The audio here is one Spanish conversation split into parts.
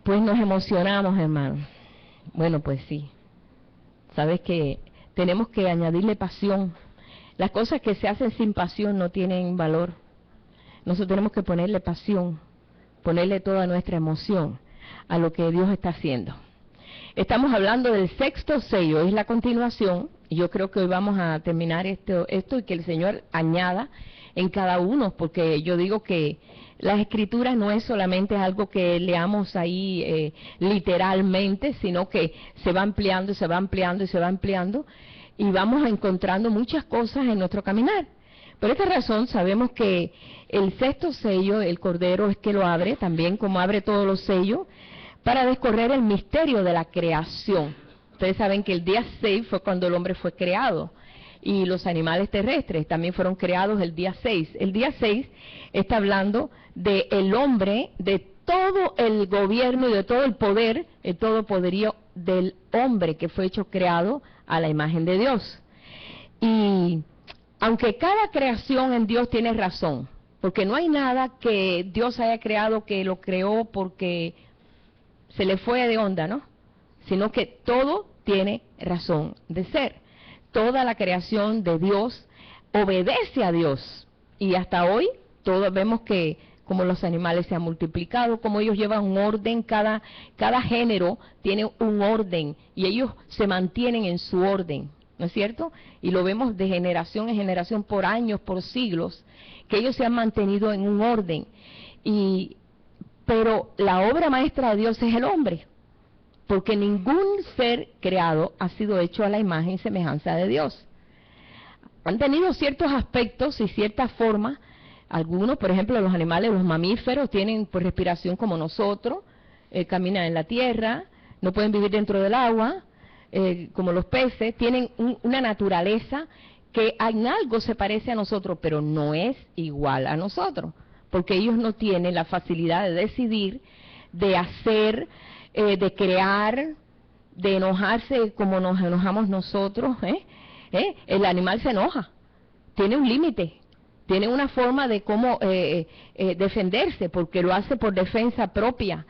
Pues nos emocionamos, hermano. Bueno, pues sí. Sabes que tenemos que añadirle pasión. Las cosas que se hacen sin pasión no tienen valor. Nosotros tenemos que ponerle pasión, ponerle toda nuestra emoción a lo que Dios está haciendo. Estamos hablando del sexto sello, es la continuación, y yo creo que hoy vamos a terminar esto y que el Señor añada en cada uno, porque yo digo que las Escrituras no es solamente algo que leamos ahí literalmente, sino que se va ampliando y se va ampliando y se va ampliando, y vamos encontrando muchas cosas en nuestro caminar. Por esta razón sabemos que el sexto sello, el Cordero es que lo abre, también como abre todos los sellos, para descorrer el misterio de la creación. Ustedes saben que el día 6 fue cuando el hombre fue creado, y los animales terrestres también fueron creados el día 6. El día 6 está hablando de el hombre, de todo el gobierno y de todo el poder, el todo poderío del hombre que fue hecho creado a la imagen de Dios. Y aunque cada creación en Dios tiene razón, porque no hay nada que Dios haya creado que lo creó porque se le fue de onda, ¿no? Sino que todo tiene razón de ser. Toda la creación de Dios obedece a Dios. Y hasta hoy todos vemos que como los animales se han multiplicado, como ellos llevan un orden, cada género tiene un orden y ellos se mantienen en su orden, ¿no es cierto? Y lo vemos de generación en generación, por años, por siglos, que ellos se han mantenido en un orden. Pero la obra maestra de Dios es el hombre, porque ningún ser creado ha sido hecho a la imagen y semejanza de Dios. Han tenido ciertos aspectos y ciertas formas. Algunos, por ejemplo, los animales, los mamíferos, tienen pues respiración como nosotros, caminan en la tierra, no pueden vivir dentro del agua, como los peces, tienen una naturaleza que en algo se parece a nosotros, pero no es igual a nosotros, porque ellos no tienen la facilidad de decidir, de hacer, de crear, de enojarse como nos enojamos nosotros. El animal se enoja, tiene un límite, tiene una forma de cómo defenderse, porque lo hace por defensa propia,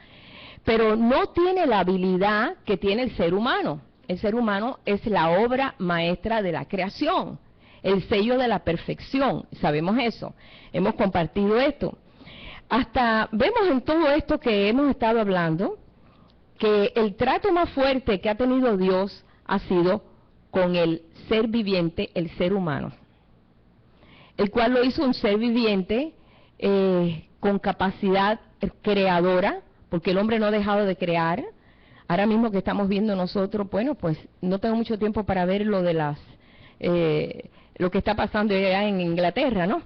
pero no tiene la habilidad que tiene el ser humano. El ser humano es la obra maestra de la creación, el sello de la perfección, sabemos eso, hemos compartido esto. Hasta vemos en todo esto que hemos estado hablando, que el trato más fuerte que ha tenido Dios ha sido con el ser viviente, el ser humano, el cual lo hizo un ser viviente con capacidad creadora, porque el hombre no ha dejado de crear. Ahora mismo que estamos viendo nosotros, bueno, pues no tengo mucho tiempo para ver lo de lo que está pasando allá en Inglaterra, ¿no?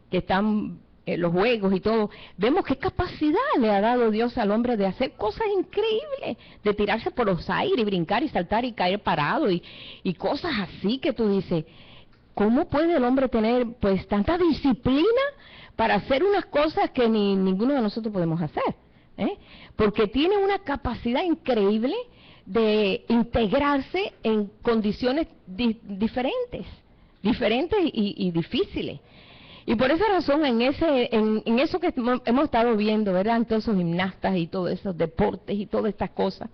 Que están los juegos y todo. Vemos qué capacidad le ha dado Dios al hombre de hacer cosas increíbles, de tirarse por los aires, y brincar y saltar y caer parado y cosas así que tú dices, ¿cómo puede el hombre tener pues tanta disciplina para hacer unas cosas que ninguno de nosotros podemos hacer? Porque tiene una capacidad increíble de integrarse en condiciones diferentes y difíciles. Y por esa razón, en eso que hemos estado viendo, ¿verdad?, en todos esos gimnastas y todos esos deportes y todas estas cosas,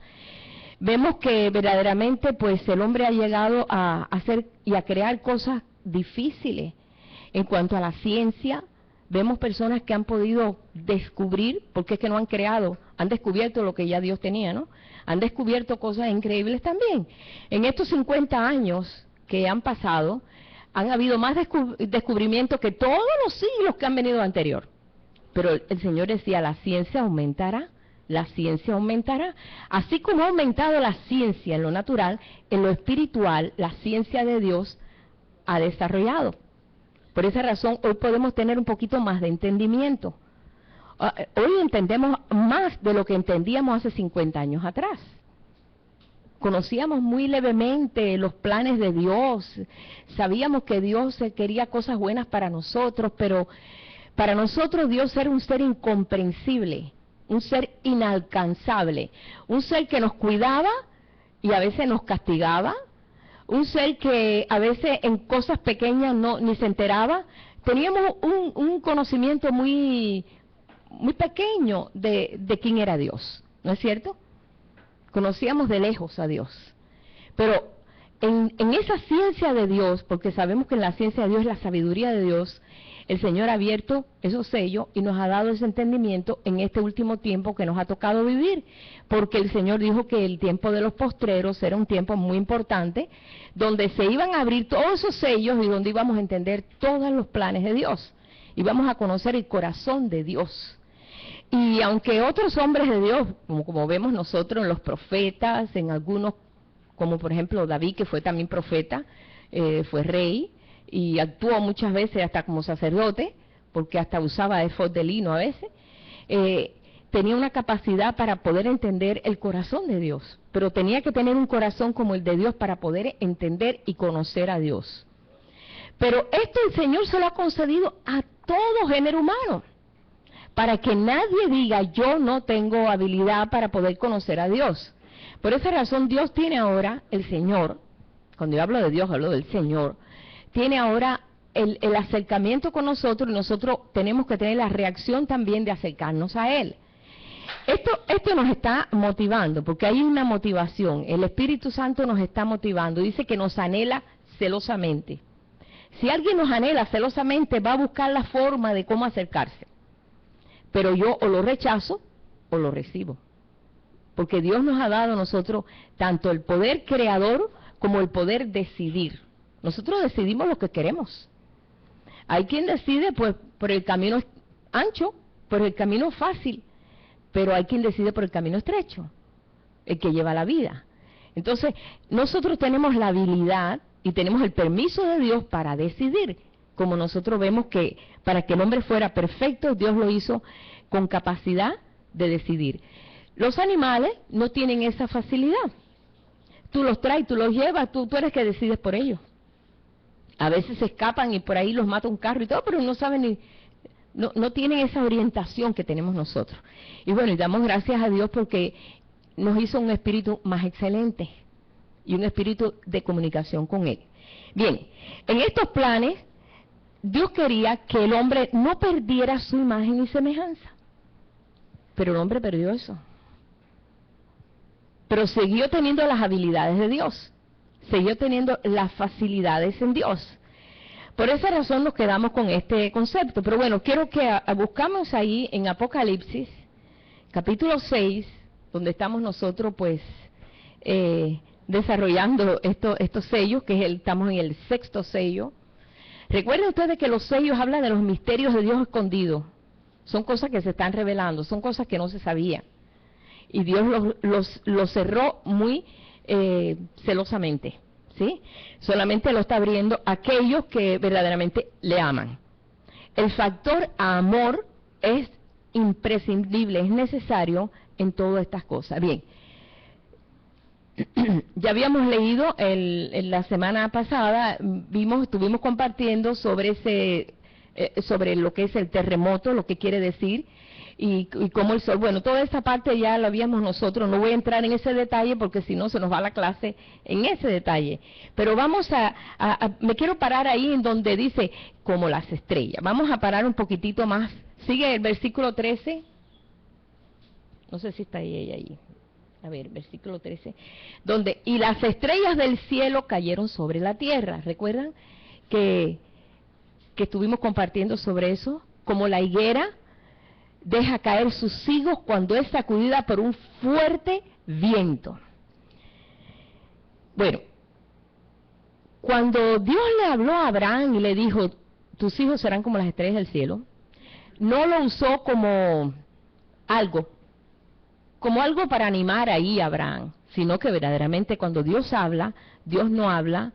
vemos que verdaderamente pues el hombre ha llegado a hacer y a crear cosas difíciles. En cuanto a la ciencia, vemos personas que han podido descubrir, porque es que no han creado, han descubierto lo que ya Dios tenía, ¿no? Han descubierto cosas increíbles también. En estos 50 años que han pasado, han habido más descubrimientos que todos los siglos que han venido anterior. Pero el Señor decía, la ciencia aumentará, así como ha aumentado la ciencia en lo natural, en lo espiritual, la ciencia de Dios ha desarrollado. Por esa razón, hoy podemos tener un poquito más de entendimiento. Hoy entendemos más de lo que entendíamos hace 50 años atrás. Conocíamos muy levemente los planes de Dios, sabíamos que Dios quería cosas buenas para nosotros, pero para nosotros Dios era un ser incomprensible, un ser inalcanzable, un ser que nos cuidaba y a veces nos castigaba, un ser que a veces en cosas pequeñas ni se enteraba. Teníamos un conocimiento muy pequeño de quién era Dios, ¿no es cierto? Conocíamos de lejos a Dios. Pero en esa ciencia de Dios, porque sabemos que en la ciencia de Dios es la sabiduría de Dios, el Señor ha abierto esos sellos y nos ha dado ese entendimiento en este último tiempo que nos ha tocado vivir, porque el Señor dijo que el tiempo de los postreros era un tiempo muy importante, donde se iban a abrir todos esos sellos y donde íbamos a entender todos los planes de Dios, íbamos a conocer el corazón de Dios. Y aunque otros hombres de Dios, como vemos nosotros en los profetas, en algunos, como por ejemplo David, que fue también profeta, fue rey, y actuó muchas veces hasta como sacerdote, porque hasta usaba efod de lino a veces, tenía una capacidad para poder entender el corazón de Dios, pero tenía que tener un corazón como el de Dios para poder entender y conocer a Dios. Pero esto el Señor se lo ha concedido a todo género humano, para que nadie diga, yo no tengo habilidad para poder conocer a Dios. Por esa razón Dios tiene ahora, el Señor, cuando yo hablo de Dios, hablo del Señor, tiene ahora el acercamiento con nosotros, y nosotros tenemos que tener la reacción también de acercarnos a Él. Esto nos está motivando, porque hay una motivación. El Espíritu Santo nos está motivando. Dice que nos anhela celosamente. Si alguien nos anhela celosamente, va a buscar la forma de cómo acercarse. Pero yo o lo rechazo o lo recibo. Porque Dios nos ha dado a nosotros tanto el poder creador como el poder decidir. Nosotros decidimos lo que queremos. Hay quien decide pues por el camino ancho, por el camino fácil, pero hay quien decide por el camino estrecho, el que lleva la vida. Entonces, nosotros tenemos la habilidad y tenemos el permiso de Dios para decidir, como nosotros vemos que para que el hombre fuera perfecto, Dios lo hizo con capacidad de decidir. Los animales no tienen esa facilidad. Tú los traes, tú los llevas, tú eres que decides por ellos. A veces se escapan y por ahí los mata un carro y todo, pero no saben ni, no tienen esa orientación que tenemos nosotros. Y bueno, y damos gracias a Dios porque nos hizo un espíritu más excelente y un espíritu de comunicación con Él. Bien, en estos planes, Dios quería que el hombre no perdiera su imagen y semejanza. Pero el hombre perdió eso. Pero siguió teniendo las habilidades de Dios. Siguió teniendo las facilidades en Dios. Por esa razón nos quedamos con este concepto. Pero bueno, quiero que buscamos ahí en Apocalipsis, capítulo 6, donde estamos nosotros pues desarrollando estos sellos, que estamos en el sexto sello. Recuerden ustedes que los sellos hablan de los misterios de Dios escondidos. Son cosas que se están revelando, son cosas que no se sabían. Y Dios los cerró muy celosamente, ¿sí? Solamente lo está abriendo a aquellos que verdaderamente le aman. El factor amor es imprescindible, es necesario en todas estas cosas. Bien, ya habíamos leído en la semana pasada, estuvimos compartiendo sobre sobre lo que es el terremoto, lo que quiere decir, y cómo el sol, bueno, toda esa parte ya la habíamos nosotros, no voy a entrar en ese detalle porque si no se nos va la clase en ese detalle, pero vamos me quiero parar ahí en donde dice, como las estrellas, vamos a parar un poquitito más, sigue el versículo 13, no sé si está ahí, a ver, versículo 13, donde, y las estrellas del cielo cayeron sobre la tierra, ¿recuerdan? Que estuvimos compartiendo sobre eso, como la higuera deja caer sus higos cuando es sacudida por un fuerte viento. Bueno, cuando Dios le habló a Abraham y le dijo, tus hijos serán como las estrellas del cielo, no lo usó como algo para animar ahí a Abraham, sino que verdaderamente cuando Dios habla, Dios no habla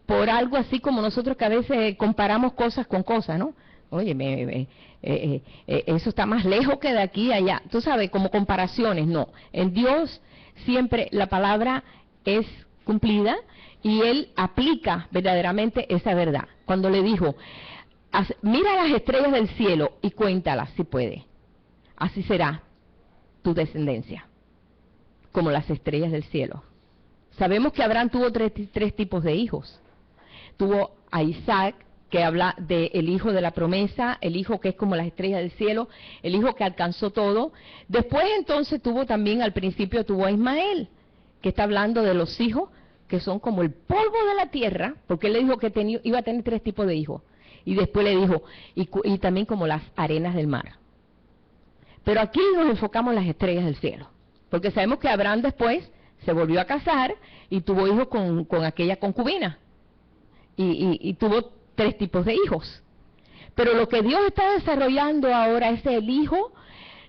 por algo así como nosotros que a veces comparamos cosas con cosas, ¿no? Oye, eso está más lejos que de aquí a allá. Tú sabes, como comparaciones, no. En Dios siempre la palabra es cumplida y Él aplica verdaderamente esa verdad. Cuando le dijo, mira las estrellas del cielo y cuéntalas si puede. Así será tu descendencia, como las estrellas del cielo. Sabemos que Abraham tuvo tres tipos de hijos. Tuvo a Isaac, que habla del hijo de la promesa, el hijo que es como las estrellas del cielo, el hijo que alcanzó todo. Después entonces tuvo también, al principio tuvo a Ismael, que está hablando de los hijos que son como el polvo de la tierra, porque él le dijo que iba a tener 3 tipos de hijos. Y después le dijo, y también como las arenas del mar. Pero aquí nos enfocamos en las estrellas del cielo, porque sabemos que Abraham después se volvió a casar y tuvo hijos con aquella concubina. Y tuvo 3 tipos de hijos. Pero lo que Dios está desarrollando ahora es el hijo,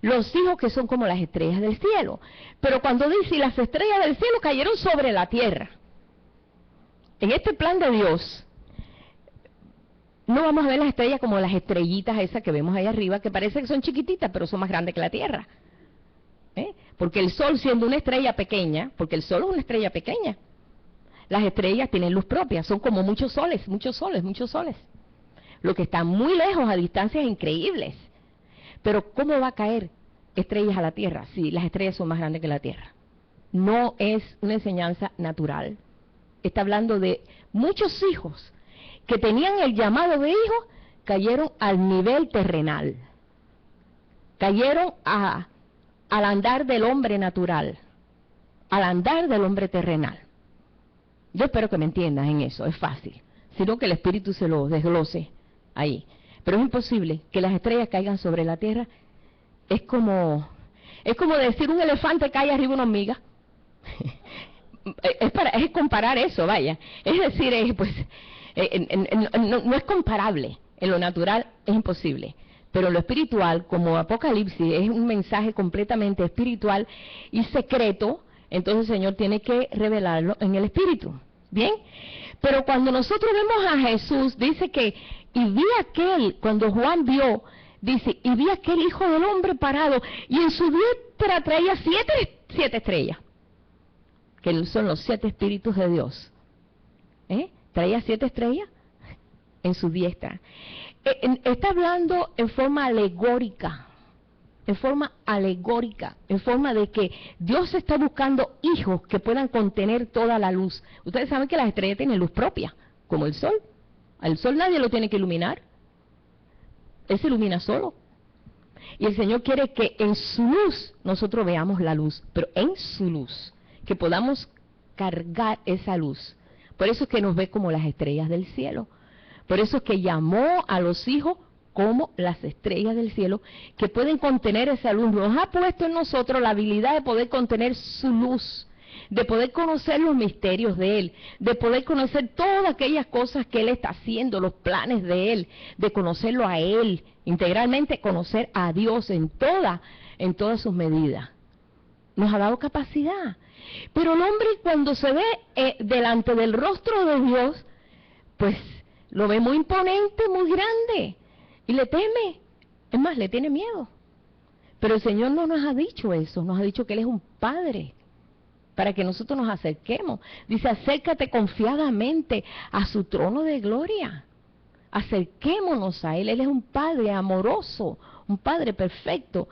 los hijos que son como las estrellas del cielo. Pero cuando dice, las estrellas del cielo cayeron sobre la tierra. En este plan de Dios, no vamos a ver las estrellas como las estrellitas esas que vemos ahí arriba, que parece que son chiquititas, pero son más grandes que la tierra. Porque el sol, siendo una estrella pequeña, porque el sol es una estrella pequeña, las estrellas tienen luz propia, son como muchos soles, muchos soles, muchos soles. Lo que está muy lejos, a distancias increíbles. Pero ¿cómo va a caer estrellas a la tierra si las estrellas son más grandes que la tierra? No es una enseñanza natural. Está hablando de muchos hijos que tenían el llamado de hijos, cayeron al nivel terrenal. Cayeron al andar del hombre natural, al andar del hombre terrenal. Yo espero que me entiendas en eso, es fácil. Sino que el Espíritu se lo desglose ahí. Pero es imposible que las estrellas caigan sobre la tierra. Es como decir un elefante cae arriba de una hormiga. Es comparar eso, vaya. Es decir, no es comparable. En lo natural es imposible. Pero en lo espiritual, como Apocalipsis es un mensaje completamente espiritual y secreto, entonces el Señor tiene que revelarlo en el Espíritu. ¿Bien? Pero cuando nosotros vemos a Jesús, dice que, y vi aquel, cuando Juan vio, dice, y vi aquel Hijo del Hombre parado, y en su diestra traía siete estrellas, que son los 7 espíritus de Dios. Traía 7 estrellas en su diestra. Está hablando en forma alegórica, en forma de que Dios está buscando hijos que puedan contener toda la luz. Ustedes saben que las estrellas tienen luz propia, como el sol. Al sol nadie lo tiene que iluminar. Él se ilumina solo. Y el Señor quiere que en su luz nosotros veamos la luz, pero en su luz, que podamos cargar esa luz. Por eso es que nos ve como las estrellas del cielo. Por eso es que llamó a los hijos como las estrellas del cielo, que pueden contener esa luz. Nos ha puesto en nosotros la habilidad de poder contener su luz, de poder conocer los misterios de Él, de poder conocer todas aquellas cosas que Él está haciendo, los planes de Él, de conocerlo a Él, integralmente conocer a Dios en todas sus medidas. Nos ha dado capacidad. Pero el hombre, cuando se ve delante del rostro de Dios, pues lo ve muy imponente, muy grande, y le teme. Es más, le tiene miedo. Pero el Señor no nos ha dicho eso, nos ha dicho que Él es un Padre, para que nosotros nos acerquemos. Dice, acércate confiadamente a su trono de gloria. Acerquémonos a Él. Él es un Padre amoroso, un Padre perfecto.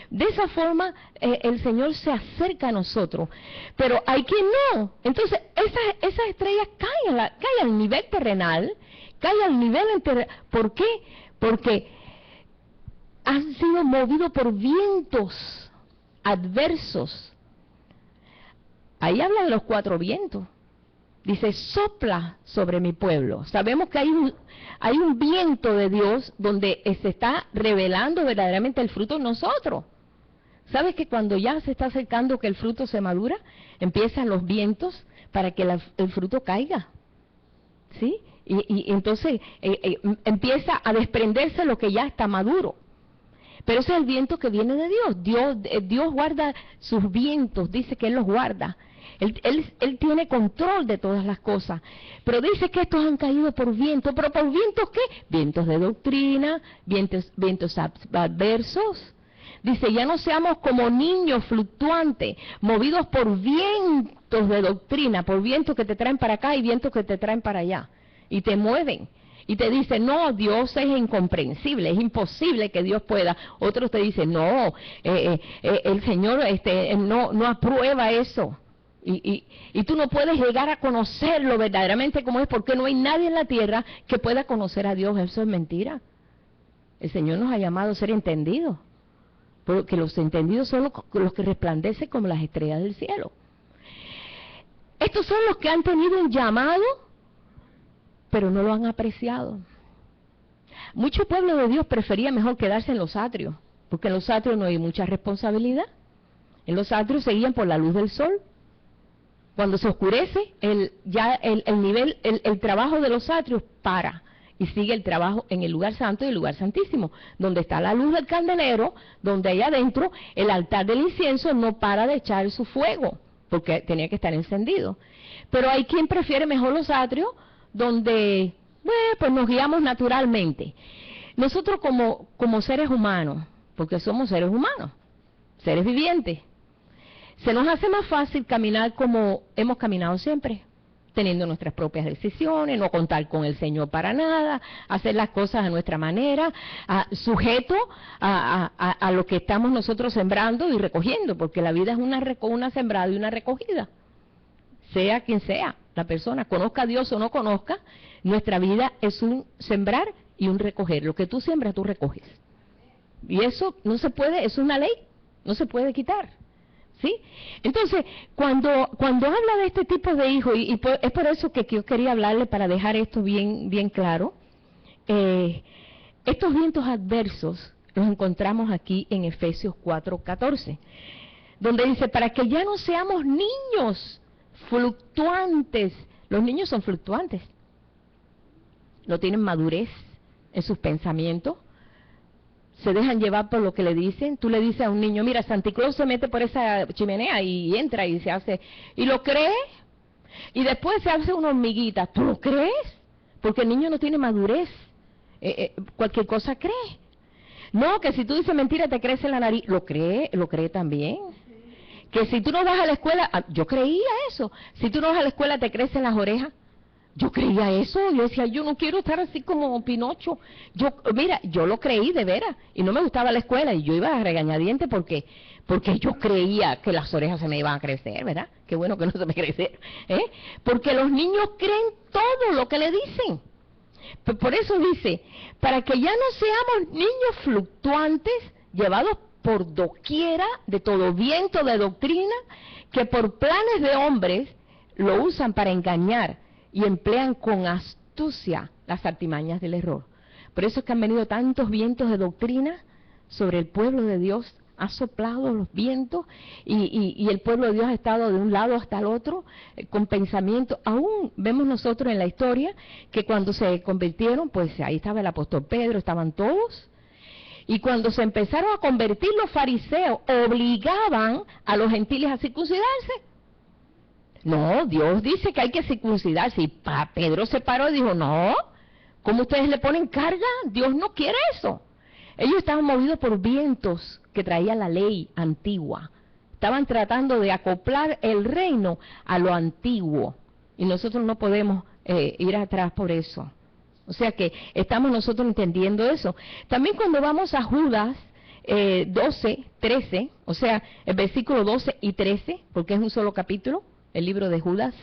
De esa forma el Señor se acerca a nosotros. Pero hay quien no. Entonces esas estrellas caen al nivel terrenal, caen al nivel terrenal. ¿Por qué? Porque han sido movidos por vientos adversos. Ahí hablan de los 4 vientos. Dice, sopla sobre mi pueblo. Sabemos que hay un viento de Dios donde se está revelando verdaderamente el fruto en nosotros. ¿Sabes que cuando ya se está acercando que el fruto se madura, empiezan los vientos para que el fruto caiga? ¿Sí? Y entonces empieza a desprenderse lo que ya está maduro. Pero ese es el viento que viene de Dios. Dios guarda sus vientos, dice que Él los guarda. Él tiene control de todas las cosas. Pero dice que estos han caído por viento. ¿Pero por vientos qué? Vientos de doctrina, vientos adversos. Dice, ya no seamos como niños fluctuantes, movidos por vientos de doctrina, por vientos que te traen para acá y vientos que te traen para allá. Y te mueven. Y te dicen, no, Dios es incomprensible, es imposible que Dios pueda. Otros te dicen, no, el Señor no aprueba eso. Y tú no puedes llegar a conocerlo verdaderamente como es, porque no hay nadie en la tierra que pueda conocer a Dios. Eso es mentira. El Señor nos ha llamado a ser entendidos, porque los entendidos son los que resplandecen como las estrellas del cielo. Estos son los que han tenido un llamado, pero no lo han apreciado. Mucho pueblo de Dios prefería mejor quedarse en los atrios, porque en los atrios no hay mucha responsabilidad. En los atrios seguían por la luz del sol. Cuando se oscurece, el trabajo de los atrios para, y sigue el trabajo en el lugar santo y el lugar santísimo, donde está la luz del candelero, donde ahí adentro el altar del incienso no para de echar su fuego, porque tenía que estar encendido. Pero hay quien prefiere mejor los atrios, donde pues nos guiamos naturalmente. Nosotros como seres humanos, porque somos seres humanos, seres vivientes, se nos hace más fácil caminar como hemos caminado siempre, teniendo nuestras propias decisiones, no contar con el Señor para nada, hacer las cosas a nuestra manera, sujeto a lo que estamos nosotros sembrando y recogiendo, porque la vida es una sembrada y una recogida, sea quien sea la persona, conozca a Dios o no conozca, nuestra vida es un sembrar y un recoger. Lo que tú siembras, tú recoges. Y eso no se puede, es una ley, no se puede quitar. ¿Sí? Entonces, cuando habla de este tipo de hijos, es por eso que yo quería hablarle para dejar esto bien claro, estos vientos adversos los encontramos aquí en Efesios 4:14, donde dice, para que ya no seamos niños fluctuantes. Los niños son fluctuantes, no tienen madurez en sus pensamientos, se dejan llevar por lo que le dicen. Tú le dices a un niño, mira, Santa Claus se mete por esa chimenea y entra y se hace, y lo cree, y después se hace una hormiguita. ¿Tú lo crees? Porque el niño no tiene madurez, cualquier cosa cree. No, que si tú dices mentira te crece la nariz, lo cree también. Que si tú no vas a la escuela, yo creía eso, si tú no vas a la escuela te crecen las orejas. Yo creía eso, yo decía, yo no quiero estar así como Pinocho. Mira, yo lo creí de veras, y no me gustaba la escuela, y yo iba a regañadientes porque yo creía que las orejas se me iban a crecer, ¿verdad? Qué bueno que no se me crecieron, porque los niños creen todo lo que le dicen. Por eso dice, para que ya no seamos niños fluctuantes, llevados por doquiera de todo viento de doctrina, que por planes de hombres lo usan para engañar, y emplean con astucia las artimañas del error. Por eso es que han venido tantos vientos de doctrina sobre el pueblo de Dios, ha soplado los vientos y el pueblo de Dios ha estado de un lado hasta el otro con pensamientos. Aún vemos nosotros en la historia que cuando se convirtieron, pues ahí estaba el apóstol Pedro, estaban todos, y cuando se empezaron a convertir los fariseos, obligaban a los gentiles a circuncidarse. No, Dios dice que hay que circuncidarse. Y Pedro se paró y dijo, no, ¿cómo ustedes le ponen carga? Dios no quiere eso. Ellos estaban movidos por vientos que traía la ley antigua. Estaban tratando de acoplar el reino a lo antiguo. Y nosotros no podemos ir atrás por eso. O sea que estamos nosotros entendiendo eso. También cuando vamos a Judas 12, 13, o sea, el versículo 12 y 13, porque es un solo capítulo, el libro de Judas.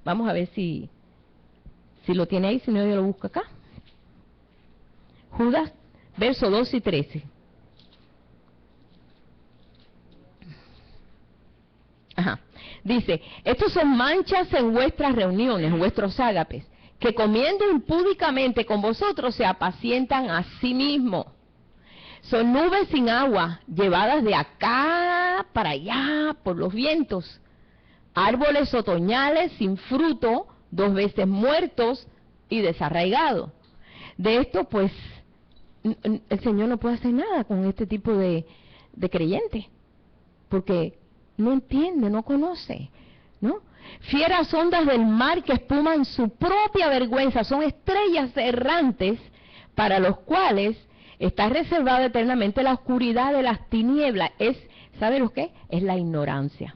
Vamos a ver si lo tiene ahí, si no yo lo busco acá. Judas, verso 12 y 13. Ajá. Dice, estos son manchas en vuestras reuniones, vuestros ágapes, que comiendo impúdicamente con vosotros se apacientan a sí mismos. Son nubes sin agua, llevadas de acá para allá por los vientos. Árboles otoñales sin fruto, 2 veces muertos y desarraigados. De esto, pues, el Señor no puede hacer nada con este tipo de creyente, porque no entiende, no conoce, ¿no? Fieras ondas del mar que espuman su propia vergüenza, son estrellas errantes para los cuales está reservada eternamente la oscuridad de las tinieblas. ¿Sabe lo que? Es la ignorancia.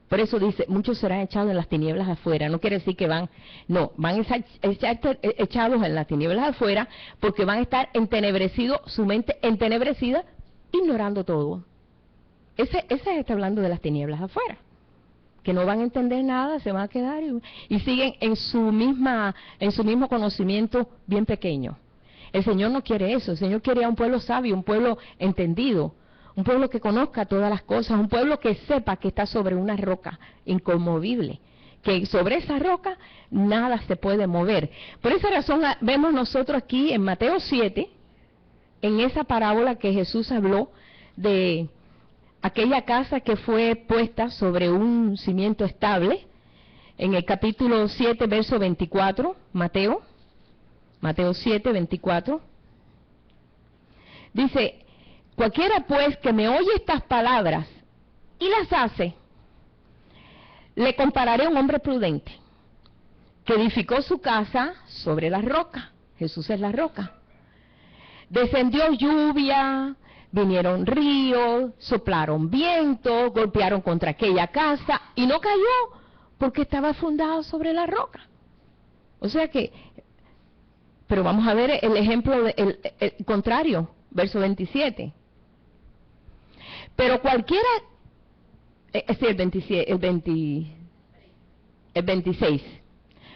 Por eso dice, muchos serán echados en las tinieblas afuera. No quiere decir que van a estar echados en las tinieblas afuera, porque van a estar entenebrecidos, su mente entenebrecida, ignorando todo. Ese está hablando de las tinieblas afuera. que no van a entender nada, se van a quedar y siguen en su mismo conocimiento bien pequeño. El Señor no quiere eso. El Señor quiere a un pueblo sabio, un pueblo entendido, un pueblo que conozca todas las cosas, un pueblo que sepa que está sobre una roca inconmovible, que sobre esa roca nada se puede mover. Por esa razón vemos nosotros aquí en Mateo 7, en esa parábola que Jesús habló de aquella casa que fue puesta sobre un cimiento estable, en el capítulo 7, verso 24, Mateo 7, 24, dice: cualquiera pues que me oye estas palabras y las hace, le compararé a un hombre prudente que edificó su casa sobre la roca. Jesús es la roca. Descendió lluvia, vinieron ríos, soplaron vientos, golpearon contra aquella casa y no cayó porque estaba fundado sobre la roca. O sea que, pero vamos a ver el ejemplo el contrario, verso 27. Pero cualquiera, el 26.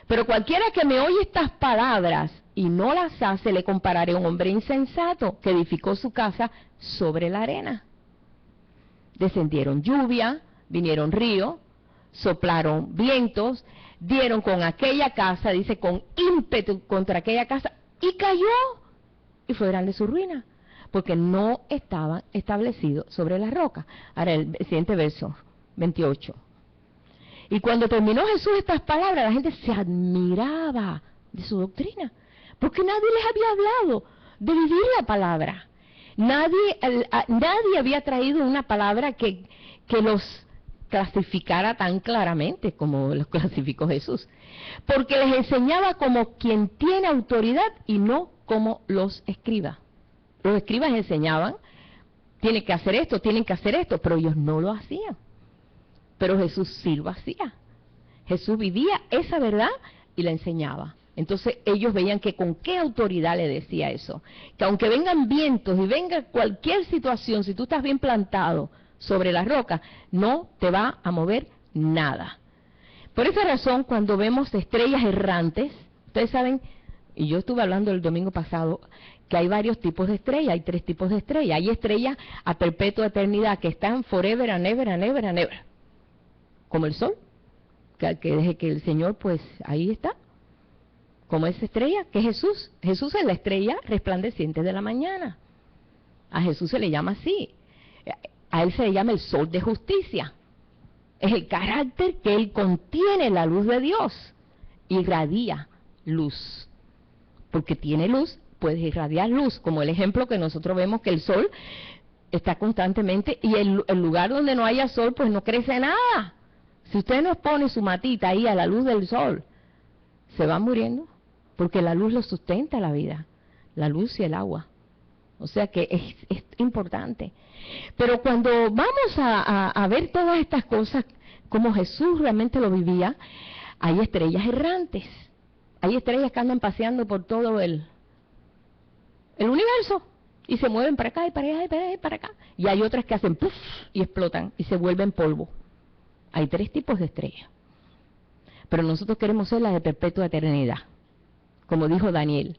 Pero cualquiera que me oye estas palabras y no las hace, le compararé a un hombre insensato que edificó su casa sobre la arena. Descendieron lluvia, vinieron ríos, soplaron vientos, dieron con aquella casa, dice, con ímpetu contra aquella casa, y cayó, y fue grande su ruina, porque no estaban establecidos sobre la roca. Ahora el siguiente verso, 28. Y cuando terminó Jesús estas palabras, la gente se admiraba de su doctrina, porque nadie les había hablado de vivir la palabra. Nadie había traído una palabra que los clasificara tan claramente como los clasificó Jesús, porque les enseñaba como quien tiene autoridad y no como los escribas. Los escribas enseñaban, tienen que hacer esto, pero ellos no lo hacían. Pero Jesús sí lo hacía. Jesús vivía esa verdad y la enseñaba. Entonces ellos veían que con qué autoridad le decía eso. Que aunque vengan vientos y venga cualquier situación, si tú estás bien plantado sobre la roca, no te va a mover nada. Por esa razón, cuando vemos estrellas errantes, ustedes saben, y yo estuve hablando el domingo pasado, que hay varios tipos de estrellas, hay 3 tipos de estrellas. Hay estrellas a perpetua eternidad que están forever and ever and ever and ever. Como el sol, que desde que el Señor, pues ahí está. Como esa estrella, que es Jesús. Jesús es la estrella resplandeciente de la mañana. A Jesús se le llama así. A Él se le llama el sol de justicia. Es el carácter que Él contiene, la luz de Dios. Irradia luz. Porque tiene luz, puede irradiar luz. Como el ejemplo que nosotros vemos que el sol está constantemente, y el lugar donde no haya sol, pues no crece nada. Si usted nos pone su matita ahí a la luz del sol, se va muriendo, porque la luz lo sustenta la vida, la luz y el agua. O sea que es importante. Pero cuando vamos a ver todas estas cosas, como Jesús realmente lo vivía, hay estrellas errantes. Hay estrellas que andan paseando por todo el universo y se mueven para acá y para allá y para allá y para acá. Y hay otras que hacen puff y explotan y se vuelven polvo. Hay 3 tipos de estrellas. Pero nosotros queremos ser las de perpetua eternidad, como dijo Daniel.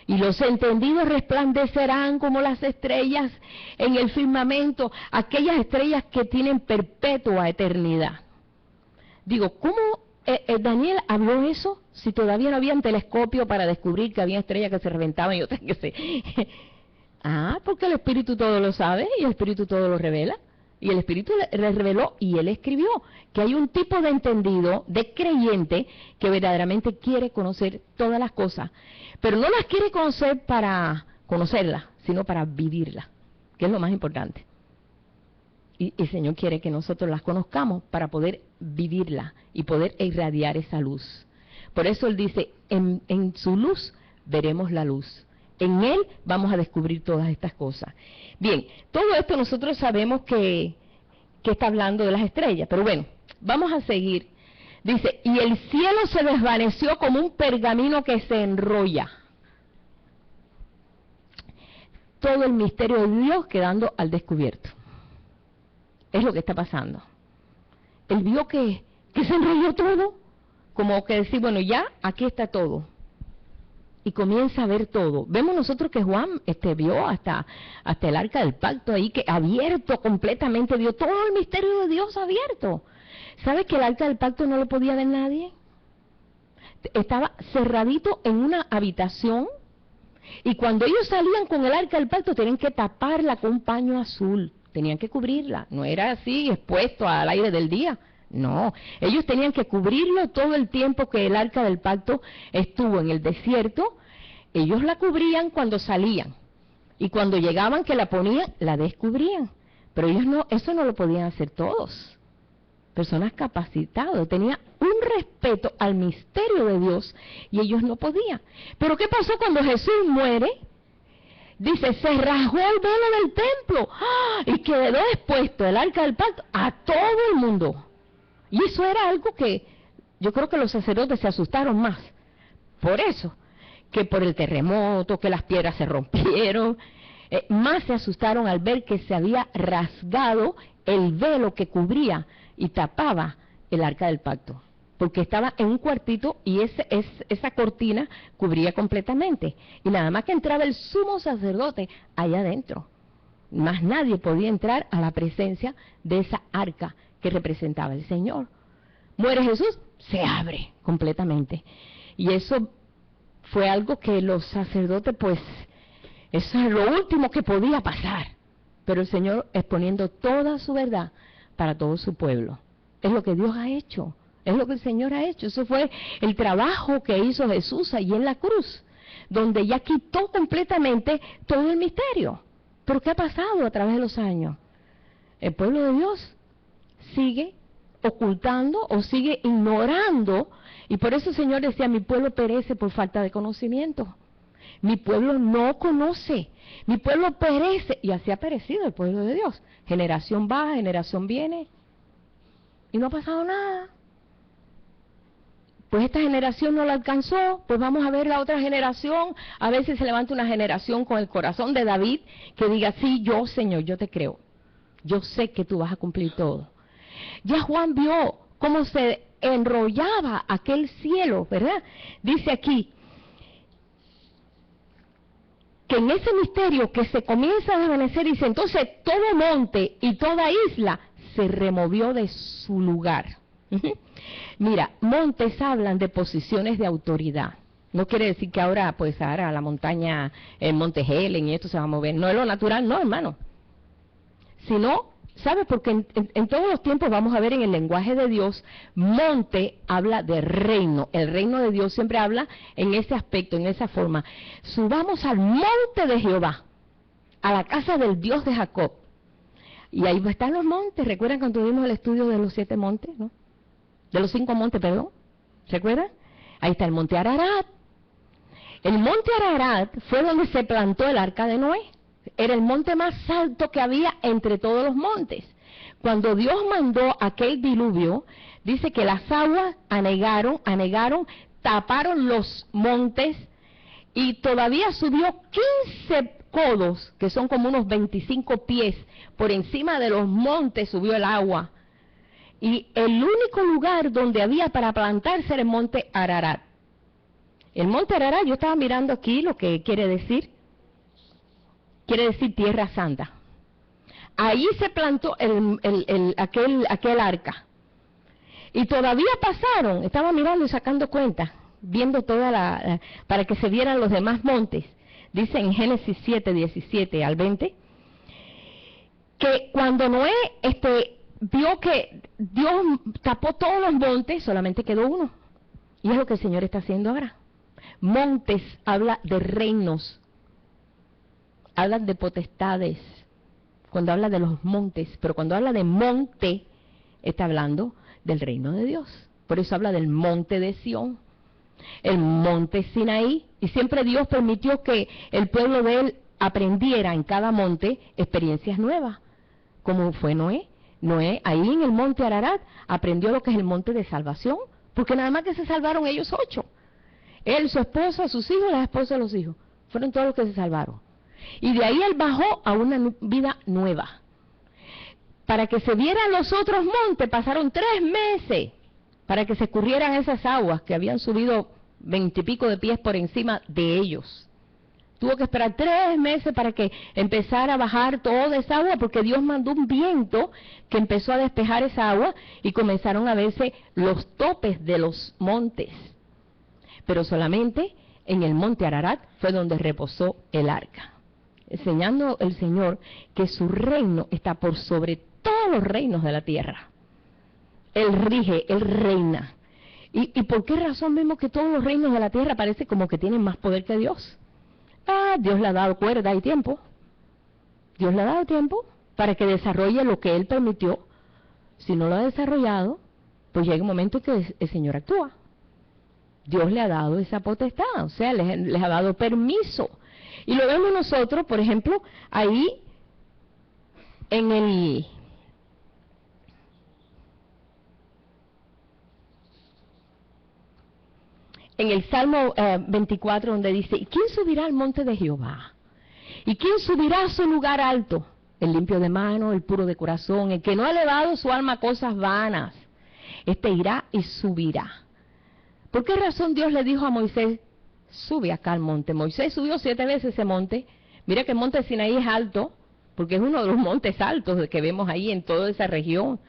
Y los entendidos resplandecerán como las estrellas en el firmamento, aquellas estrellas que tienen perpetua eternidad. Digo, ¿cómo Daniel habló eso si todavía no había un telescopio para descubrir que había estrellas que se reventaban y otras que se... porque el Espíritu todo lo sabe y el Espíritu todo lo revela. Y el Espíritu le reveló y él escribió que hay un tipo de entendido, de creyente, que verdaderamente quiere conocer todas las cosas. Pero no las quiere conocer para conocerlas, sino para vivirlas, que es lo más importante. Y el Señor quiere que nosotros las conozcamos para poder vivirlas y poder irradiar esa luz. Por eso Él dice, en su luz veremos la luz. En Él vamos a descubrir todas estas cosas. Bien, todo esto nosotros sabemos que está hablando de las estrellas, pero bueno, vamos a seguir. Dice, y el cielo se desvaneció como un pergamino que se enrolla. Todo el misterio de Dios quedando al descubierto. Es lo que está pasando. Él vio que que se enrolló todo, como que decir, bueno, ya, aquí está todo. Y comienza a ver todo. Vemos nosotros que Juan vio hasta el arca del pacto ahí, que abierto completamente, vio todo el misterio de Dios abierto. ¿Sabe que el arca del pacto no lo podía ver nadie? Estaba cerradito en una habitación, y cuando ellos salían con el arca del pacto tenían que taparla con un paño azul, tenían que cubrirla, no era así expuesto al aire del día. No, ellos tenían que cubrirlo todo el tiempo que el arca del pacto estuvo en el desierto. Ellos la cubrían cuando salían, y cuando llegaban que la ponían, la descubrían. Pero ellos no, eso no lo podían hacer todos. Personas capacitadas, tenían un respeto al misterio de Dios, y ellos no podían. Pero ¿qué pasó cuando Jesús muere? Dice, se rasgó el velo del templo, ¡ah!, y quedó expuesto el arca del pacto a todo el mundo. Y eso era algo que yo creo que los sacerdotes se asustaron más por eso, que por el terremoto, que las piedras se rompieron. Más se asustaron al ver que se había rasgado el velo que cubría y tapaba el arca del pacto, porque estaba en un cuartito y esa cortina cubría completamente, y nada más que entraba el sumo sacerdote allá adentro. Más nadie podía entrar a la presencia de esa arca que representaba el Señor. Muere Jesús, se abre completamente. Y eso fue algo que los sacerdotes, pues, eso es lo último que podía pasar. Pero el Señor exponiendo toda su verdad para todo su pueblo. Es lo que Dios ha hecho, es lo que el Señor ha hecho. Eso fue el trabajo que hizo Jesús allí en la cruz, donde ya quitó completamente todo el misterio. Pero ¿qué ha pasado a través de los años? El pueblo de Dios sigue ocultando o sigue ignorando, y por eso el Señor decía, mi pueblo perece por falta de conocimiento. Mi pueblo no conoce, mi pueblo perece, y así ha perecido el pueblo de Dios. Generación va, generación viene, y no ha pasado nada. Pues esta generación no la alcanzó, pues vamos a ver la otra generación. A veces se levanta una generación con el corazón de David, que diga, sí, yo, Señor, yo te creo. Yo sé que tú vas a cumplir todo. Ya Juan vio cómo se enrollaba aquel cielo, ¿verdad? Dice aquí, que en ese misterio que se comienza a desvanecer, dice, entonces todo monte y toda isla se removió de su lugar. Mira, montes hablan de posiciones de autoridad. No quiere decir que ahora, pues ahora la montaña, el monte Helen y esto se va a mover. No es lo natural, no, hermano. Sino, ¿sabes? Porque en todos los tiempos vamos a ver en el lenguaje de Dios, monte habla de reino. El reino de Dios siempre habla en ese aspecto, en esa forma. Subamos al monte de Jehová, a la casa del Dios de Jacob. Y ahí están los montes. ¿Recuerdan cuando tuvimos el estudio de los 7 montes, no? De los 5 montes, perdón. ¿Recuerdan? Ahí está el monte Ararat. El monte Ararat fue donde se plantó el arca de Noé. Era el monte más alto que había entre todos los montes. Cuando Dios mandó aquel diluvio, dice que las aguas anegaron, taparon los montes, y todavía subió 15 codos, que son como unos 25 pies, por encima de los montes subió el agua. Y el único lugar donde había para plantarse era el monte Ararat. El monte Ararat, yo estaba mirando aquí lo que quiere decir Tierra Santa. Ahí se plantó aquel arca. Y todavía pasaron, estaba mirando y sacando cuentas, viendo para que se vieran los demás montes. Dice en Génesis 7, 17 al 20, que cuando Noé vio que Dios tapó todos los montes, solamente quedó uno. Y es lo que el Señor está haciendo ahora. Montes habla de reinos, habla de potestades, cuando habla de los montes, pero cuando habla de monte, está hablando del reino de Dios. Por eso habla del monte de Sión, el monte Sinaí, y siempre Dios permitió que el pueblo de él aprendiera en cada monte experiencias nuevas, como fue Noé. Noé, ahí en el monte Ararat, aprendió lo que es el monte de salvación, porque nada más que se salvaron ellos 8. Él, su esposa, sus hijos, la esposa de los hijos. Fueron todos los que se salvaron. Y de ahí él bajó a una vida nueva. Para que se vieran los otros montes, pasaron 3 meses para que se escurrieran esas aguas que habían subido 20 y pico de pies por encima de ellos. Tuvo que esperar 3 meses para que empezara a bajar toda esa agua, porque Dios mandó un viento que empezó a despejar esa agua y comenzaron a verse los topes de los montes. Pero solamente en el monte Ararat fue donde reposó el arca, enseñando el Señor que su reino está por sobre todos los reinos de la tierra. Él rige, Él reina. ¿Y por qué razón vemos que todos los reinos de la tierra parece como que tienen más poder que Dios? Dios le ha dado cuerda y tiempo. Dios le ha dado tiempo para que desarrolle lo que Él permitió. Si no lo ha desarrollado, pues llega un momento que el Señor actúa. Dios le ha dado esa potestad, o sea, les ha dado permiso. Y lo vemos nosotros, por ejemplo, ahí en el Salmo 24, donde dice: ¿y quién subirá al monte de Jehová? ¿Y quién subirá a su lugar alto? El limpio de mano, el puro de corazón, el que no ha elevado su alma a cosas vanas. Este irá y subirá. ¿Por qué razón Dios le dijo a Moisés: sube acá al monte? Moisés subió 7 veces ese monte. Mira que el monte Sinaí es alto, porque es uno de los montes altos que vemos ahí en toda esa región.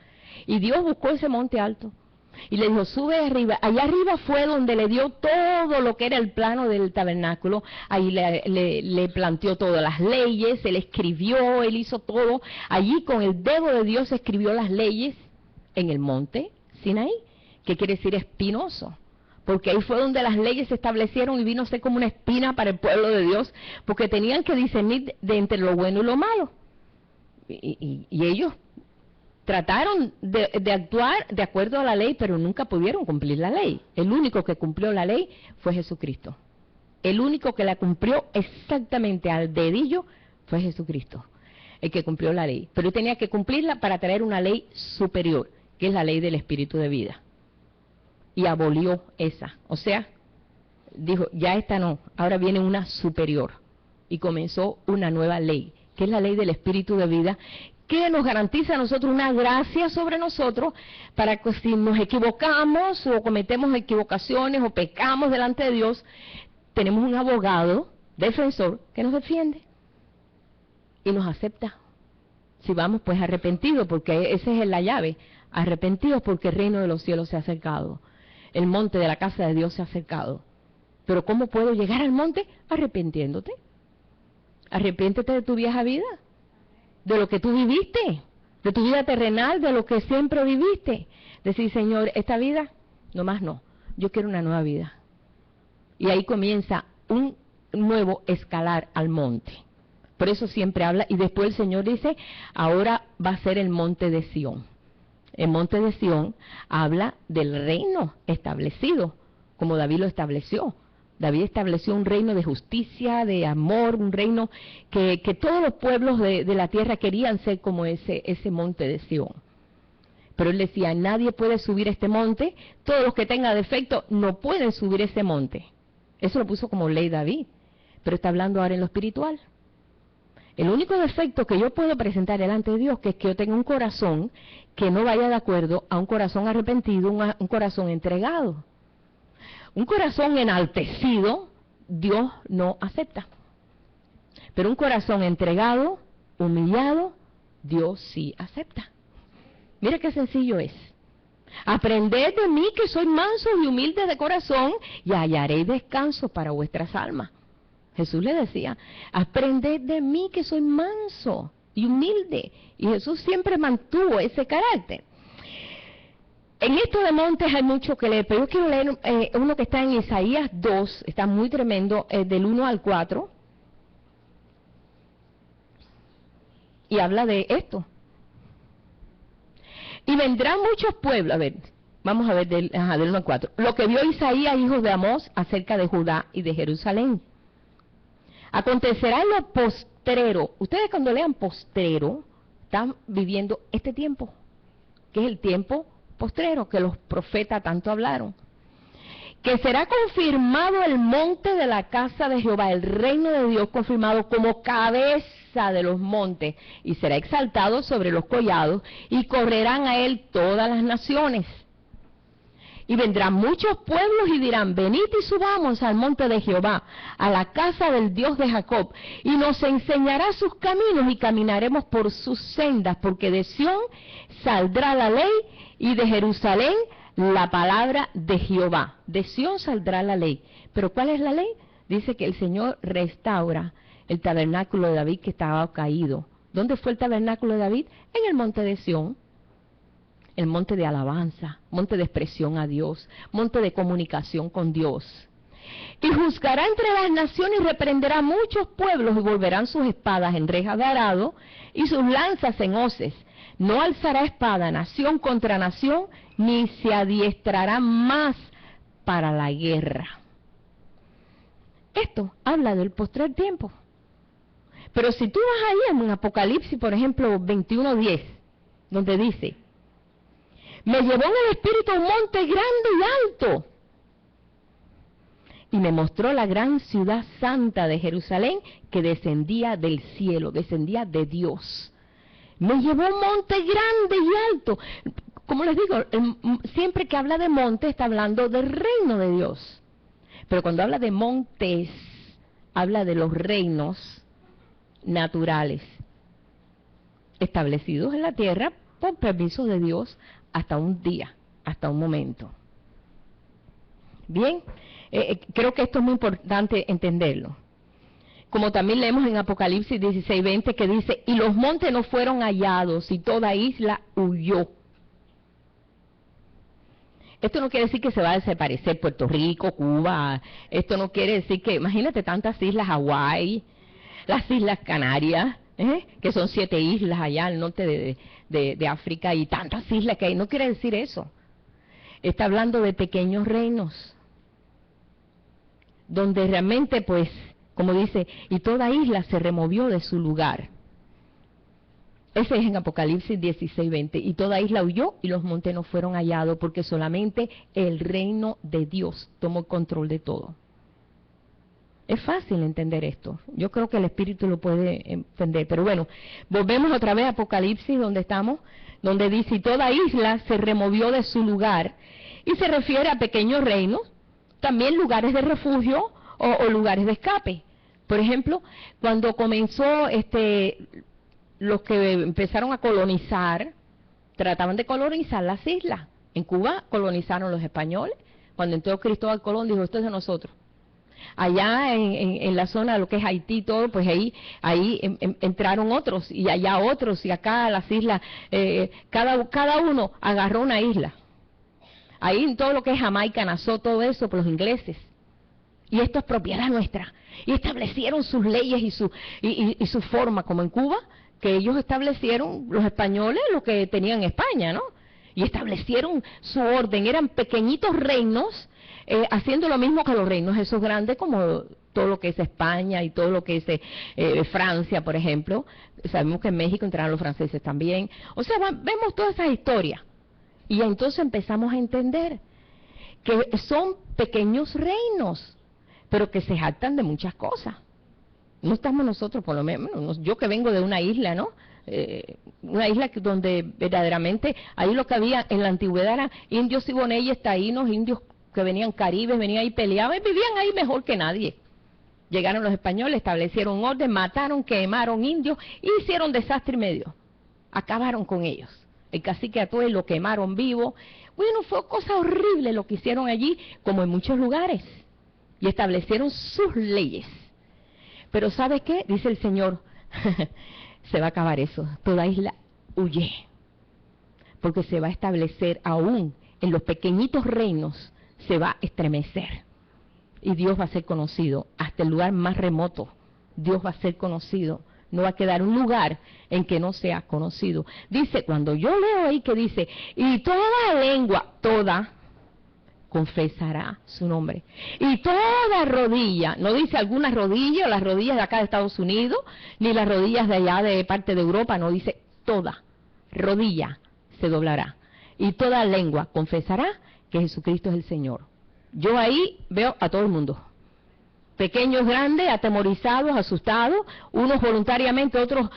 Y Dios buscó ese monte alto y le dijo: sube arriba. Allá arriba fue donde le dio todo lo que era el plano del tabernáculo. Ahí le planteó todas las leyes, él escribió, él hizo todo. Allí con el dedo de Dios escribió las leyes en el monte Sinaí, que quiere decir espinoso, porque ahí fue donde las leyes se establecieron y vino a ser como una espina para el pueblo de Dios, porque tenían que discernir de entre lo bueno y lo malo. Y ellos trataron de actuar de acuerdo a la ley, pero nunca pudieron cumplir la ley. El único que cumplió la ley fue Jesucristo. El único que la cumplió exactamente al dedillo fue Jesucristo, el que cumplió la ley. Pero él tenía que cumplirla para traer una ley superior, que es la ley del Espíritu de vida. Y abolió esa. O sea, dijo: ya esta no, ahora viene una superior. Y comenzó una nueva ley, que es la ley del Espíritu de vida, que nos garantiza a nosotros una gracia sobre nosotros, para que si nos equivocamos o cometemos equivocaciones o pecamos delante de Dios, tenemos un abogado, defensor, que nos defiende y nos acepta. Si vamos pues arrepentidos, porque esa es la llave, arrepentidos porque el reino de los cielos se ha acercado, el monte de la casa de Dios se ha acercado. Pero ¿cómo puedo llegar al monte? Arrepintiéndote. Arrepiéntete de tu vieja vida, de lo que tú viviste, de tu vida terrenal, de lo que siempre viviste. Decir: Señor, esta vida, no más no, yo quiero una nueva vida. Y ahí comienza un nuevo escalar al monte. Por eso siempre habla, y después el Señor dice: ahora va a ser el monte de Sión. El monte de Sión habla del reino establecido, como David lo estableció. David estableció un reino de justicia, de amor, un reino que todos los pueblos de la tierra querían ser como ese monte de Sión. Pero él decía: nadie puede subir este monte, todos los que tengan defecto no pueden subir ese monte. Eso lo puso como ley David, pero está hablando ahora en lo espiritual. El único defecto que yo puedo presentar delante de Dios, que es que yo tenga un corazón que no vaya de acuerdo a un corazón arrepentido, un corazón entregado. Un corazón enaltecido, Dios no acepta. Pero un corazón entregado, humillado, Dios sí acepta. Mira qué sencillo es. Aprended de mí, que soy manso y humilde de corazón, y hallaréis descanso para vuestras almas. Jesús le decía: aprended de mí, que soy manso y humilde. Y Jesús siempre mantuvo ese carácter. En esto de montes hay mucho que leer, pero yo quiero leer uno que está en Isaías 2, está muy tremendo, del 1 al 4, y habla de esto. Y vendrán muchos pueblos, a ver, vamos a ver del 1 al 4, lo que vio Isaías, hijo de Amós, acerca de Judá y de Jerusalén. Acontecerá en lo postrero. Ustedes cuando lean postrero, están viviendo este tiempo, que es el tiempo postrero, que los profetas tanto hablaron. Que será confirmado el monte de la casa de Jehová, el reino de Dios confirmado como cabeza de los montes, y será exaltado sobre los collados, y correrán a él todas las naciones. Y vendrán muchos pueblos y dirán, venid y subamos al monte de Jehová, a la casa del Dios de Jacob, y nos enseñará sus caminos y caminaremos por sus sendas, porque de Sión saldrá la ley y de Jerusalén la palabra de Jehová. De Sión saldrá la ley. ¿Pero cuál es la ley? Dice que el Señor restaura el tabernáculo de David que estaba caído. ¿Dónde fue el tabernáculo de David? En el monte de Sión. El monte de alabanza, monte de expresión a Dios, monte de comunicación con Dios. Y juzgará entre las naciones y reprenderá muchos pueblos y volverán sus espadas en rejas de arado y sus lanzas en hoces. No alzará espada nación contra nación, ni se adiestrará más para la guerra. Esto habla del postrer tiempo. Pero si tú vas ahí en Apocalipsis, por ejemplo, 21:10, donde dice, me llevó en el espíritu a un monte grande y alto, y me mostró la gran ciudad santa de Jerusalén, que descendía del cielo, descendía de Dios. Me llevó a un monte grande y alto. Como les digo, siempre que habla de monte, está hablando del reino de Dios. Pero cuando habla de montes, habla de los reinos naturales, establecidos en la tierra por permiso de Dios, hasta un día, hasta un momento. Bien, creo que esto es muy importante entenderlo. Como también leemos en Apocalipsis 16:20 que dice, y los montes no fueron hallados y toda isla huyó. Esto no quiere decir que se va a desaparecer Puerto Rico, Cuba. Esto no quiere decir que, imagínate tantas islas, Hawái, las Islas Canarias, que son 7 islas allá al norte de África y tantas islas que hay. No quiere decir eso. Está hablando de pequeños reinos, donde realmente, pues, como dice, y toda isla se removió de su lugar. Ese es en Apocalipsis 16:20. Y toda isla huyó y los montes no fueron hallados, porque solamente el reino de Dios tomó control de todo. Es fácil entender esto. Yo creo que el Espíritu lo puede entender. Pero bueno, volvemos otra vez a Apocalipsis, donde estamos, donde dice, y toda isla se removió de su lugar, y se refiere a pequeños reinos, también lugares de refugio o lugares de escape. Por ejemplo, cuando comenzó los que empezaron a colonizar, trataban de colonizar las islas. En Cuba colonizaron los españoles. Cuando entró Cristóbal Colón, dijo, esto es de nosotros. Allá en la zona de lo que es Haití, todo, pues ahí entraron otros, y allá otros, y acá las islas, cada uno agarró una isla. Ahí en todo lo que es Jamaica, Nassau, todo eso, por los ingleses. Y esto es propiedad nuestra. Y establecieron sus leyes y su forma, como en Cuba, que ellos establecieron, los españoles, lo que tenían en España, ¿no? Y establecieron su orden. Eran pequeñitos reinos, haciendo lo mismo que los reinos esos grandes, como todo lo que es España y todo lo que es Francia, por ejemplo. Sabemos que en México entraron los franceses también. O sea, vemos toda esa historia. Y entonces empezamos a entender que son pequeños reinos, pero que se jactan de muchas cosas. No estamos nosotros, por lo menos, yo que vengo de una isla, ¿no? Una isla donde verdaderamente, ahí lo que había en la antigüedad eran indios siboneyes, taínos, indios que venían caribes, venían ahí, peleaban y vivían ahí mejor que nadie. Llegaron los españoles, establecieron orden, mataron, quemaron indios y hicieron desastre y medio. Acabaron con ellos. El cacique Atué lo quemaron vivo. Bueno, fue cosa horrible lo que hicieron allí, como en muchos lugares. Y establecieron sus leyes. Pero ¿sabe qué? Dice el Señor, se va a acabar eso. Toda isla huye. Porque se va a establecer aún en los pequeñitos reinos, se va a estremecer. Y Dios va a ser conocido. Hasta el lugar más remoto, Dios va a ser conocido. No va a quedar un lugar en que no sea conocido. Dice, cuando yo leo ahí que dice, y toda lengua, toda, confesará su nombre. Y toda rodilla, no dice algunas rodillas, las rodillas de acá de Estados Unidos, ni las rodillas de allá de parte de Europa, no, dice toda rodilla se doblará. Y toda lengua confesará que Jesucristo es el Señor. Yo ahí veo a todo el mundo. Pequeños, grandes, atemorizados, asustados, unos voluntariamente, otros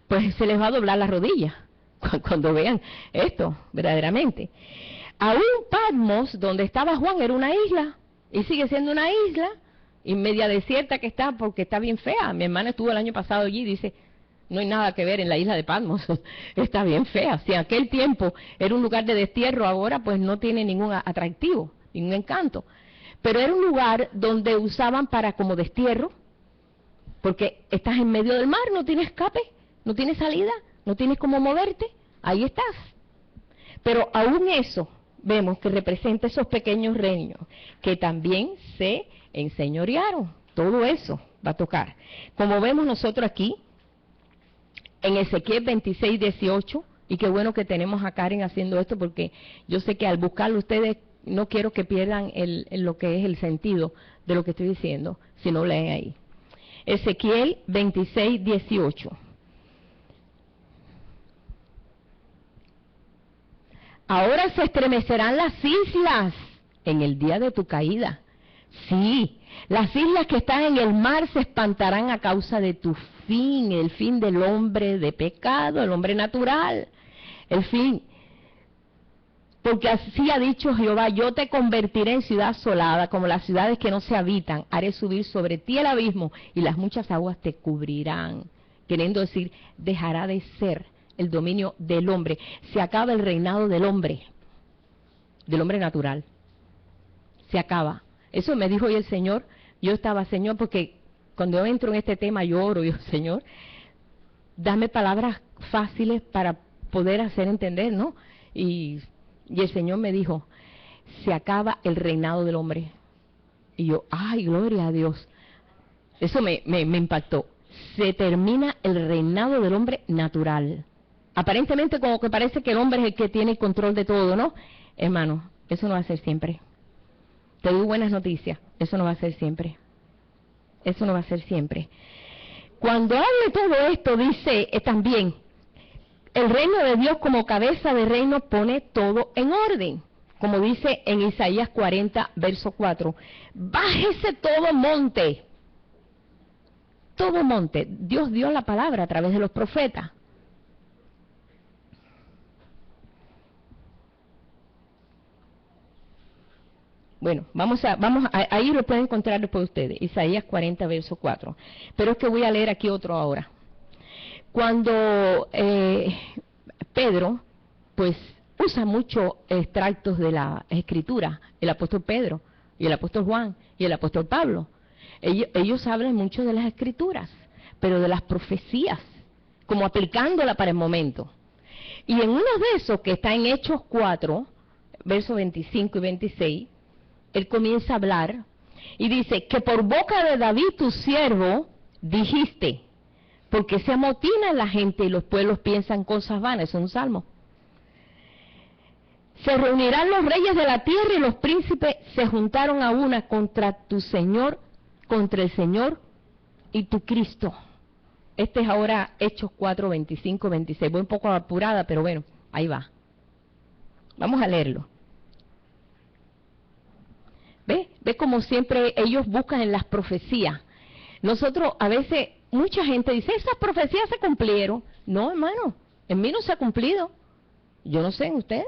pues se les va a doblar las rodillas cuando vean esto, verdaderamente. Aún Patmos, donde estaba Juan, era una isla, y sigue siendo una isla, y media desierta que está, porque está bien fea. Mi hermana estuvo el año pasado allí y dice, no hay nada que ver en la isla de Patmos, está bien fea. Si en aquel tiempo era un lugar de destierro, ahora pues no tiene ningún atractivo, ningún encanto. Pero era un lugar donde usaban para como destierro, porque estás en medio del mar, no tienes escape, no tienes salida, no tienes cómo moverte, ahí estás. Pero aún eso, vemos que representa esos pequeños reinos, que también se enseñorearon, todo eso va a tocar. Como vemos nosotros aquí, en Ezequiel 26, 18, y qué bueno que tenemos a Karen haciendo esto, porque yo sé que al buscarlo ustedes, no quiero que pierdan lo que es el sentido de lo que estoy diciendo, si no leen ahí. Ezequiel 26, 18. Ahora se estremecerán las islas en el día de tu caída. Sí, las islas que están en el mar se espantarán a causa de tu fin, el fin del hombre de pecado, el hombre natural, el fin. Porque así ha dicho Jehová, yo te convertiré en ciudad asolada, como las ciudades que no se habitan, haré subir sobre ti el abismo y las muchas aguas te cubrirán. Queriendo decir, dejará de ser el dominio del hombre, se acaba el reinado del hombre natural, se acaba. Eso me dijo hoy el Señor. Yo estaba, Señor, porque cuando yo entro en este tema yo oro, yo, Señor, dame palabras fáciles para poder hacer entender, ¿no? Y el Señor me dijo, se acaba el reinado del hombre. Y yo, ay, gloria a Dios. Eso me impactó. Se termina el reinado del hombre natural. Aparentemente como que parece que el hombre es el que tiene el control de todo, ¿no? Hermano, eso no va a ser siempre. Te doy buenas noticias, eso no va a ser siempre. Eso no va a ser siempre. Cuando hable todo esto, dice también, el reino de Dios como cabeza de reino pone todo en orden. Como dice en Isaías 40, verso 4. Bájese todo monte. Todo monte. Dios dio la palabra a través de los profetas. Bueno, ahí lo pueden encontrar después ustedes, Isaías 40, verso 4. Pero es que voy a leer aquí otro ahora. Cuando Pedro, pues, usa muchos extractos de la Escritura, el apóstol Pedro, y el apóstol Juan, y el apóstol Pablo, ellos hablan mucho de las Escrituras, pero de las profecías, como aplicándola para el momento. Y en uno de esos, que está en Hechos 4, versos 25 y 26, él comienza a hablar y dice que por boca de David tu siervo dijiste, porque se amotina la gente y los pueblos piensan cosas vanas. Es un salmo. Se reunirán los reyes de la tierra y los príncipes se juntaron a una contra tu Señor, contra el Señor y tu Cristo. Este es ahora Hechos 4, 25, 26. Voy un poco apurada, pero bueno, ahí va. Vamos a leerlo. ¿Ve como siempre ellos buscan en las profecías? Nosotros a veces, mucha gente dice, esas profecías se cumplieron. No, hermano, en mí no se ha cumplido. Yo no sé en ustedes,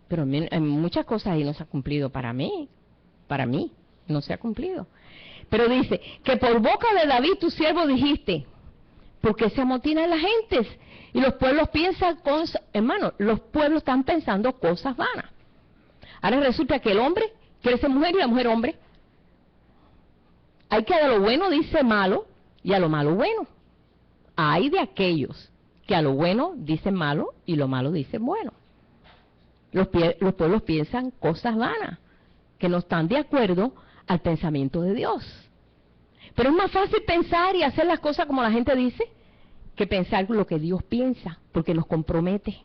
pero en muchas cosas ahí no se ha cumplido para mí no se ha cumplido. Pero dice, que por boca de David tu siervo dijiste, porque se amotinan las gentes y los pueblos piensan cosas, hermano, los pueblos están pensando cosas vanas. Ahora resulta que el hombre quiere ser mujer y la mujer hombre. Hay que a lo bueno dice malo y a lo malo bueno. Hay de aquellos que a lo bueno dicen malo y lo malo dicen bueno. Los pueblos piensan cosas vanas, que no están de acuerdo al pensamiento de Dios. Pero es más fácil pensar y hacer las cosas como la gente dice, que pensar lo que Dios piensa, porque nos compromete.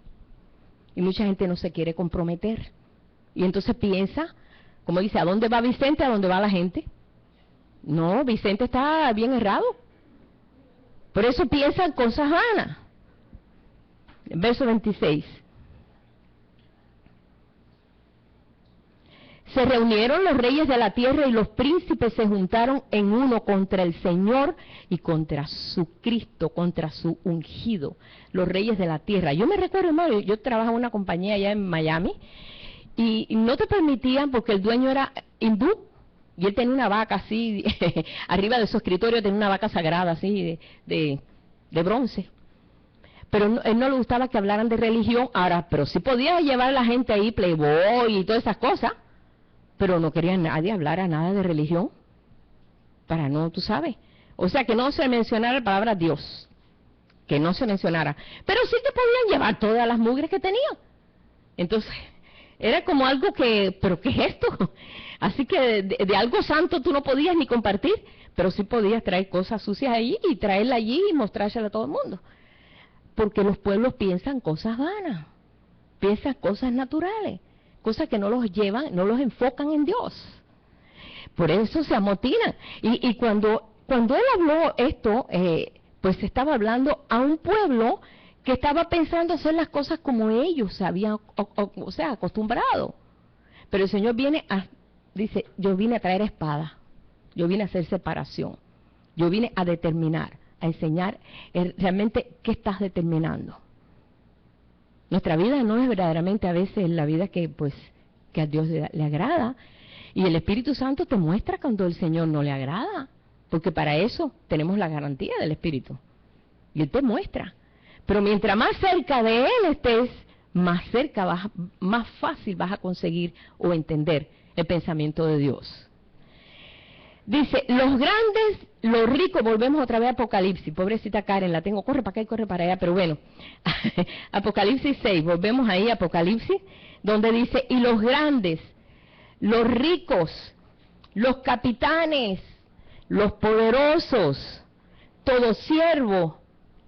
Y mucha gente no se quiere comprometer. Y entonces piensa, como dice, ¿a dónde va Vicente? ¿A dónde va la gente? No, Vicente está bien errado. Por eso piensan cosas vanas. Verso 26. Se reunieron los reyes de la tierra y los príncipes se juntaron en uno contra el Señor y contra su Cristo, contra su ungido, los reyes de la tierra. Yo me recuerdo, hermano, yo trabajaba en una compañía allá en Miami y no te permitían, porque el dueño era hindú, y él tenía una vaca así, arriba de su escritorio tenía una vaca sagrada así, de bronce. Pero él no le gustaba que hablaran de religión. Ahora, pero sí podía llevar a la gente ahí, Playboy y todas esas cosas, pero no quería nadie hablar a nada de religión, para no, tú sabes. O sea, que no se mencionara la palabra Dios, que no se mencionara. Pero sí te podían llevar todas las mugres que tenían. Entonces, era como algo que, ¿pero qué es esto? Así que de algo santo tú no podías ni compartir, pero sí podías traer cosas sucias allí y traerla allí y mostrársela a todo el mundo. Porque los pueblos piensan cosas vanas, piensan cosas naturales, cosas que no los llevan, no los enfocan en Dios. Por eso se amotinan. Y cuando él habló esto, pues estaba hablando a un pueblo que estaba pensando hacer las cosas como ellos se habían, o sea, acostumbrado. Pero el Señor dice, yo vine a traer espada, yo vine a hacer separación, yo vine a determinar, a enseñar realmente qué estás determinando. Nuestra vida no es verdaderamente a veces la vida que a Dios le agrada, y el Espíritu Santo te muestra cuando el Señor no le agrada, porque para eso tenemos la garantía del Espíritu, y Él te muestra. Pero mientras más cerca de Él estés, más fácil vas a conseguir o entender el pensamiento de Dios. Dice, los grandes, los ricos, volvemos otra vez a Apocalipsis, pobrecita Karen, la tengo, corre para acá y corre para allá, pero bueno, Apocalipsis 6, volvemos ahí a Apocalipsis, donde dice, y los grandes, los ricos, los capitanes, los poderosos, todo siervo,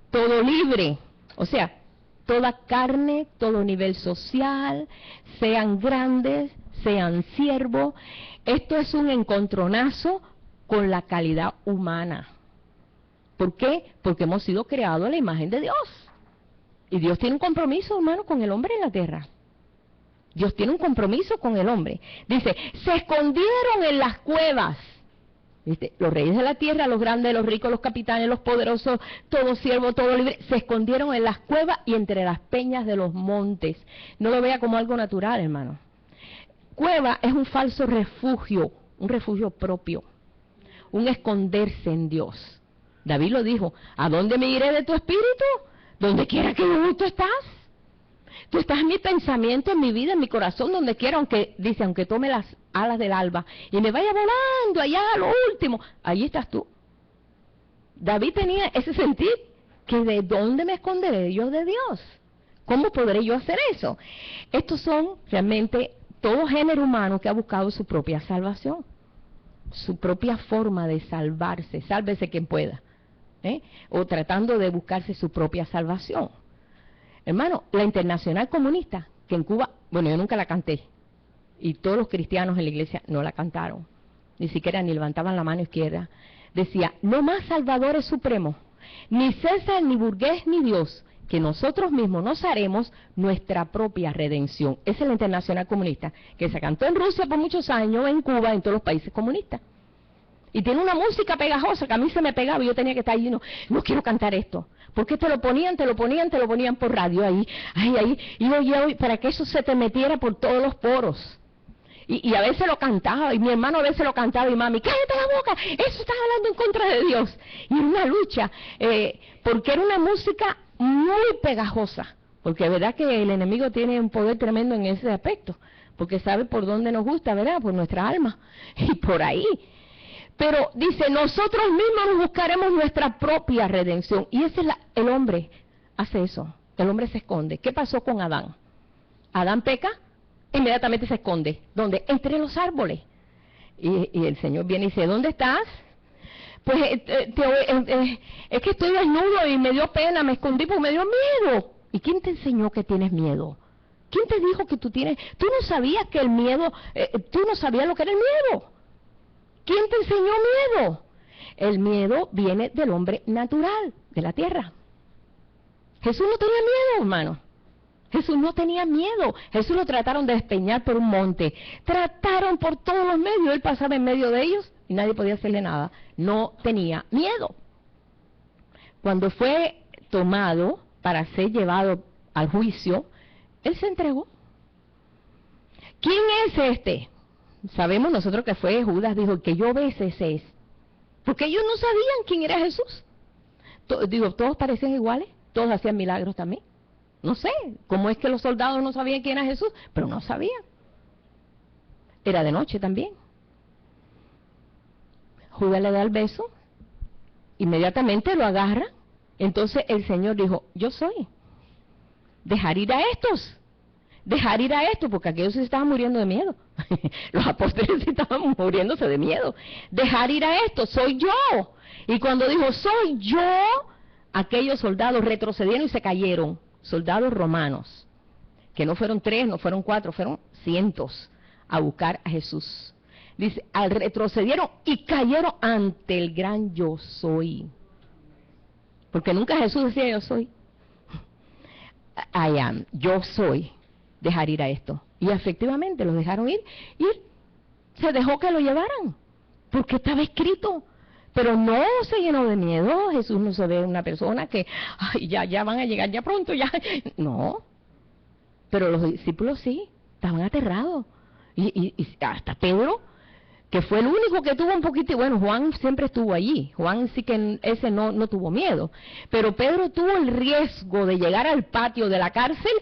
todo libre, o sea, toda carne, todo nivel social, sean grandes, sean siervos. Esto es un encontronazo con la calidad humana. ¿Por qué? Porque hemos sido creados a la imagen de Dios. Y Dios tiene un compromiso, hermano, con el hombre en la tierra. Dios tiene un compromiso con el hombre. Dice, se escondieron en las cuevas. ¿Viste? Los reyes de la tierra, los grandes, los ricos, los capitanes, los poderosos, todo siervo, todo libre, se escondieron en las cuevas y entre las peñas de los montes. No lo vea como algo natural, hermano. Cueva es un falso refugio, un refugio propio, un esconderse en Dios. David lo dijo, ¿a dónde me iré de tu espíritu? Donde quiera que tú estás. Tú estás en mi pensamiento, en mi vida, en mi corazón, donde quiera, aunque tome las alas del alba y me vaya volando allá a lo último, allí estás tú. David tenía ese sentir, que ¿de dónde me esconderé yo de Dios? ¿Cómo podré yo hacer eso? Estos son realmente todo género humano que ha buscado su propia salvación, su propia forma de salvarse, sálvese quien pueda, o tratando de buscarse su propia salvación. Hermano, la Internacional Comunista, que en Cuba, bueno, yo nunca la canté, y todos los cristianos en la iglesia no la cantaron, ni siquiera ni levantaban la mano izquierda, decía, no más salvadores supremos, ni César, ni burgués, ni Dios, que nosotros mismos nos haremos nuestra propia redención. Esa es la Internacional Comunista, que se cantó en Rusia por muchos años, en Cuba, en todos los países comunistas. Y tiene una música pegajosa que a mí se me pegaba y yo tenía que estar allí, no quiero cantar esto. Porque te lo ponían por radio ahí, y oye, para que eso se te metiera por todos los poros. Y a veces lo cantaba, y mi hermano a veces lo cantaba, y mami, cállate la boca, eso estás hablando en contra de Dios. Y era una lucha, porque era una música muy pegajosa, porque es verdad que el enemigo tiene un poder tremendo en ese aspecto, porque sabe por dónde nos gusta, ¿verdad? Por nuestra alma, y por ahí. Pero dice, nosotros mismos nos buscaremos nuestra propia redención. Y ese es el hombre hace eso, el hombre se esconde. ¿Qué pasó con Adán? Adán peca, inmediatamente se esconde. ¿Dónde? Entre los árboles. Y el Señor viene y dice, ¿dónde estás? Pues es que estoy desnudo y me dio pena, me escondí porque me dio miedo. ¿Y quién te enseñó que tienes miedo? ¿Quién te dijo que tú tienes? Tú no sabías que el miedo, tú no sabías lo que era el miedo. ¿Quién te enseñó miedo? El miedo viene del hombre natural, de la tierra. Jesús no tenía miedo, hermano. Jesús no tenía miedo. Jesús lo trataron de despeñar por un monte. Trataron por todos los medios. Él pasaba en medio de ellos y nadie podía hacerle nada. No tenía miedo. Cuando fue tomado para ser llevado al juicio, Él se entregó. ¿quién es este? Sabemos nosotros que fue Judas, dijo, que yo bese ese es. Porque ellos no sabían quién era Jesús. Todos parecían iguales, todos hacían milagros también. No sé, cómo es que los soldados no sabían quién era Jesús, pero no sabían. Era de noche también. Judas le da el beso, inmediatamente lo agarra. Entonces el Señor dijo, yo soy. Dejar ir a estos. Dejar ir a estos, porque aquellos se estaban muriendo de miedo. Los apóstoles estaban muriéndose de miedo. Dejar ir a estos, soy yo. Y cuando dijo, soy yo, aquellos soldados retrocedieron y se cayeron. Soldados romanos, que no fueron 3, no fueron 4, fueron cientos a buscar a Jesús. Dice, retrocedieron y cayeron ante el gran yo soy. Porque nunca Jesús decía yo soy. I am, yo soy. Dejar ir a esto. Y efectivamente los dejaron ir y se dejó que lo llevaran. Porque estaba escrito. Pero no se llenó de miedo. Jesús no se ve una persona que, ay, ya van a llegar, ya pronto, ya. No. Pero los discípulos sí, estaban aterrados. Y hasta Pedro, que fue el único que tuvo un poquito, bueno, Juan siempre estuvo allí. Juan sí que ese no tuvo miedo. Pero Pedro tuvo el riesgo de llegar al patio de la cárcel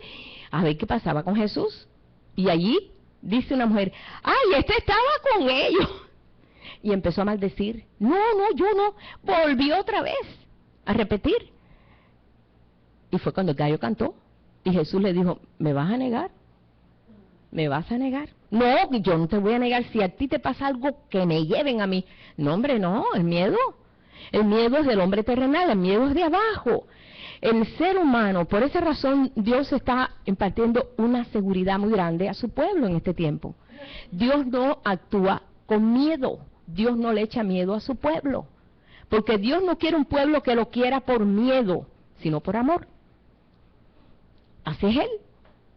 a ver qué pasaba con Jesús. Y allí dice una mujer, ay, este estaba con ellos. Y empezó a maldecir. No, yo no. Volvió otra vez a repetir. Y fue cuando el gallo cantó. Y Jesús le dijo, ¿me vas a negar? ¿Me vas a negar? No, yo no te voy a negar. Si a ti te pasa algo, que me lleven a mí. No, hombre, no. El miedo. El miedo es del hombre terrenal. El miedo es de abajo. El ser humano, por esa razón, Dios está impartiendo una seguridad muy grande a su pueblo en este tiempo. Dios no actúa con miedo. Dios no le echa miedo a su pueblo, porque Dios no quiere un pueblo que lo quiera por miedo, sino por amor. Así es Él,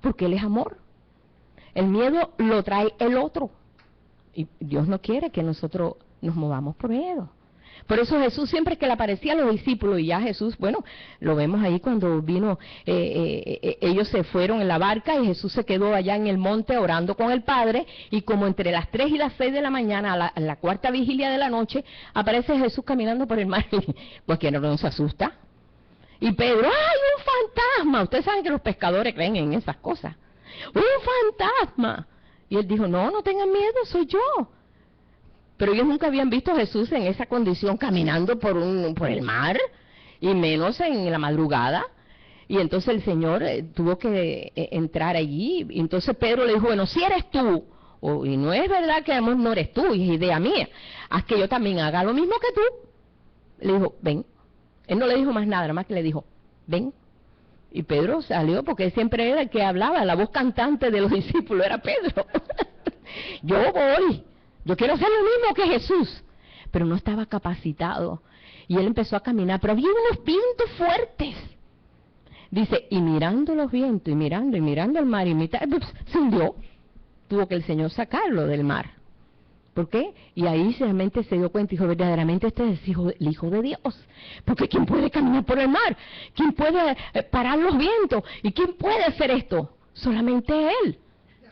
porque Él es amor. El miedo lo trae el otro, y Dios no quiere que nosotros nos movamos por miedo. Por eso Jesús siempre que le aparecía a los discípulos, y ya Jesús, bueno, lo vemos ahí cuando vino, ellos se fueron en la barca y Jesús se quedó allá en el monte orando con el Padre, y como entre las 3 y las 6 de la mañana, a la cuarta vigilia de la noche, aparece Jesús caminando por el mar, cualquiera no se asusta. Y Pedro, ¡ay, un fantasma! Ustedes saben que los pescadores creen en esas cosas. ¡Un fantasma! Y él dijo, no tengan miedo, soy yo. Pero ellos nunca habían visto a Jesús en esa condición caminando por el mar, y menos en la madrugada. Y entonces el Señor tuvo que entrar allí. Y entonces Pedro le dijo, bueno, si eres tú, y no es verdad que no eres tú, y es idea mía, haz que yo también haga lo mismo que tú. Le dijo, ven. Él no le dijo más nada más que le dijo, ven. Y Pedro salió, porque siempre era el que hablaba, la voz cantante de los discípulos era Pedro. Yo voy. Yo quiero hacer lo mismo que Jesús, pero no estaba capacitado. Y él empezó a caminar, pero había unos vientos fuertes. Dice, y mirando los vientos, y mirando el mar, y se hundió. Tuvo que el Señor sacarlo del mar. ¿Por qué? Y ahí realmente se dio cuenta y dijo, verdaderamente este es el Hijo de Dios. Porque ¿quién puede caminar por el mar? ¿Quién puede parar los vientos? ¿Y quién puede hacer esto? Solamente Él.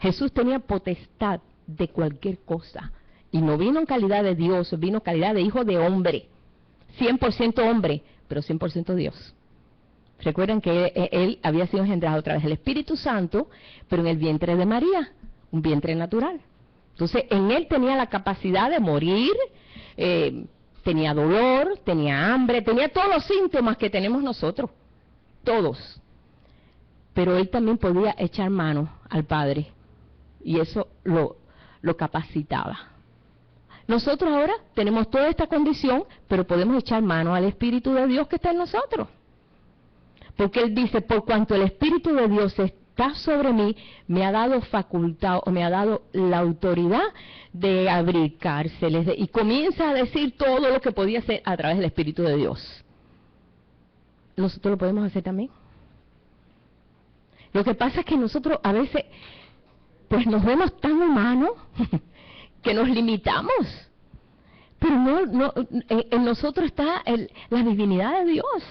Jesús tenía potestad de cualquier cosa. Y no vino en calidad de Dios, vino en calidad de hijo de hombre. 100% hombre, pero 100% Dios. Recuerden que él había sido engendrado a través del Espíritu Santo, pero en el vientre de María, un vientre natural. Entonces, en él tenía la capacidad de morir, tenía dolor, tenía hambre, tenía todos los síntomas que tenemos nosotros, todos. Pero él también podía echar mano al Padre, y eso lo capacitaba. Nosotros ahora tenemos toda esta condición, pero podemos echar mano al Espíritu de Dios que está en nosotros. Porque Él dice, por cuanto el Espíritu de Dios está sobre mí, me ha dado facultad, o me ha dado la autoridad de abrir cárceles. Y comienza a decir todo lo que podía hacer a través del Espíritu de Dios. Nosotros lo podemos hacer también. Lo que pasa es que nosotros a veces, pues nos vemos tan humanos, que nos limitamos, pero en nosotros está la divinidad de Dios.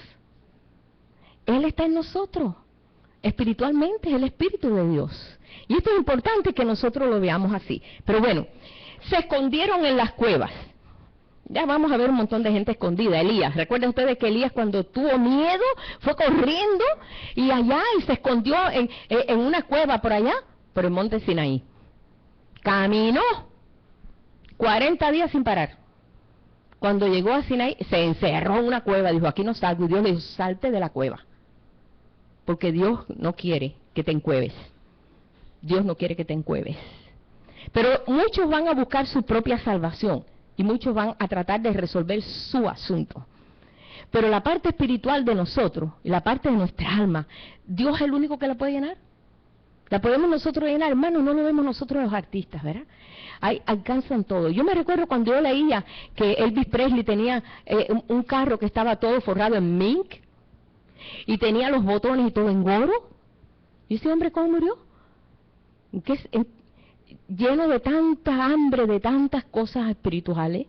Él está en nosotros, espiritualmente es el Espíritu de Dios. Y esto es importante que nosotros lo veamos así. Pero bueno, se escondieron en las cuevas. Ya vamos a ver un montón de gente escondida. Elías, ¿recuerdan ustedes que Elías cuando tuvo miedo fue corriendo y allá y se escondió en una cueva por allá, por el monte Sinaí? Caminó 40 días sin parar. Cuando llegó a Sinaí, se encerró en una cueva, dijo, aquí no salgo, y Dios le dijo, salte de la cueva. Porque Dios no quiere que te encueves. Dios no quiere que te encueves. Pero muchos van a buscar su propia salvación y muchos van a tratar de resolver su asunto. Pero la parte espiritual de nosotros, y la parte de nuestra alma, Dios es el único que la puede llenar. La podemos nosotros llenar, hermano, no lo vemos nosotros los artistas, ¿verdad? Alcanzan todo. Yo me recuerdo cuando yo leía que Elvis Presley tenía un carro que estaba todo forrado en mink y tenía los botones y todo en oro. ¿Y ese hombre cómo murió? Lleno de tanta hambre, de tantas cosas espirituales.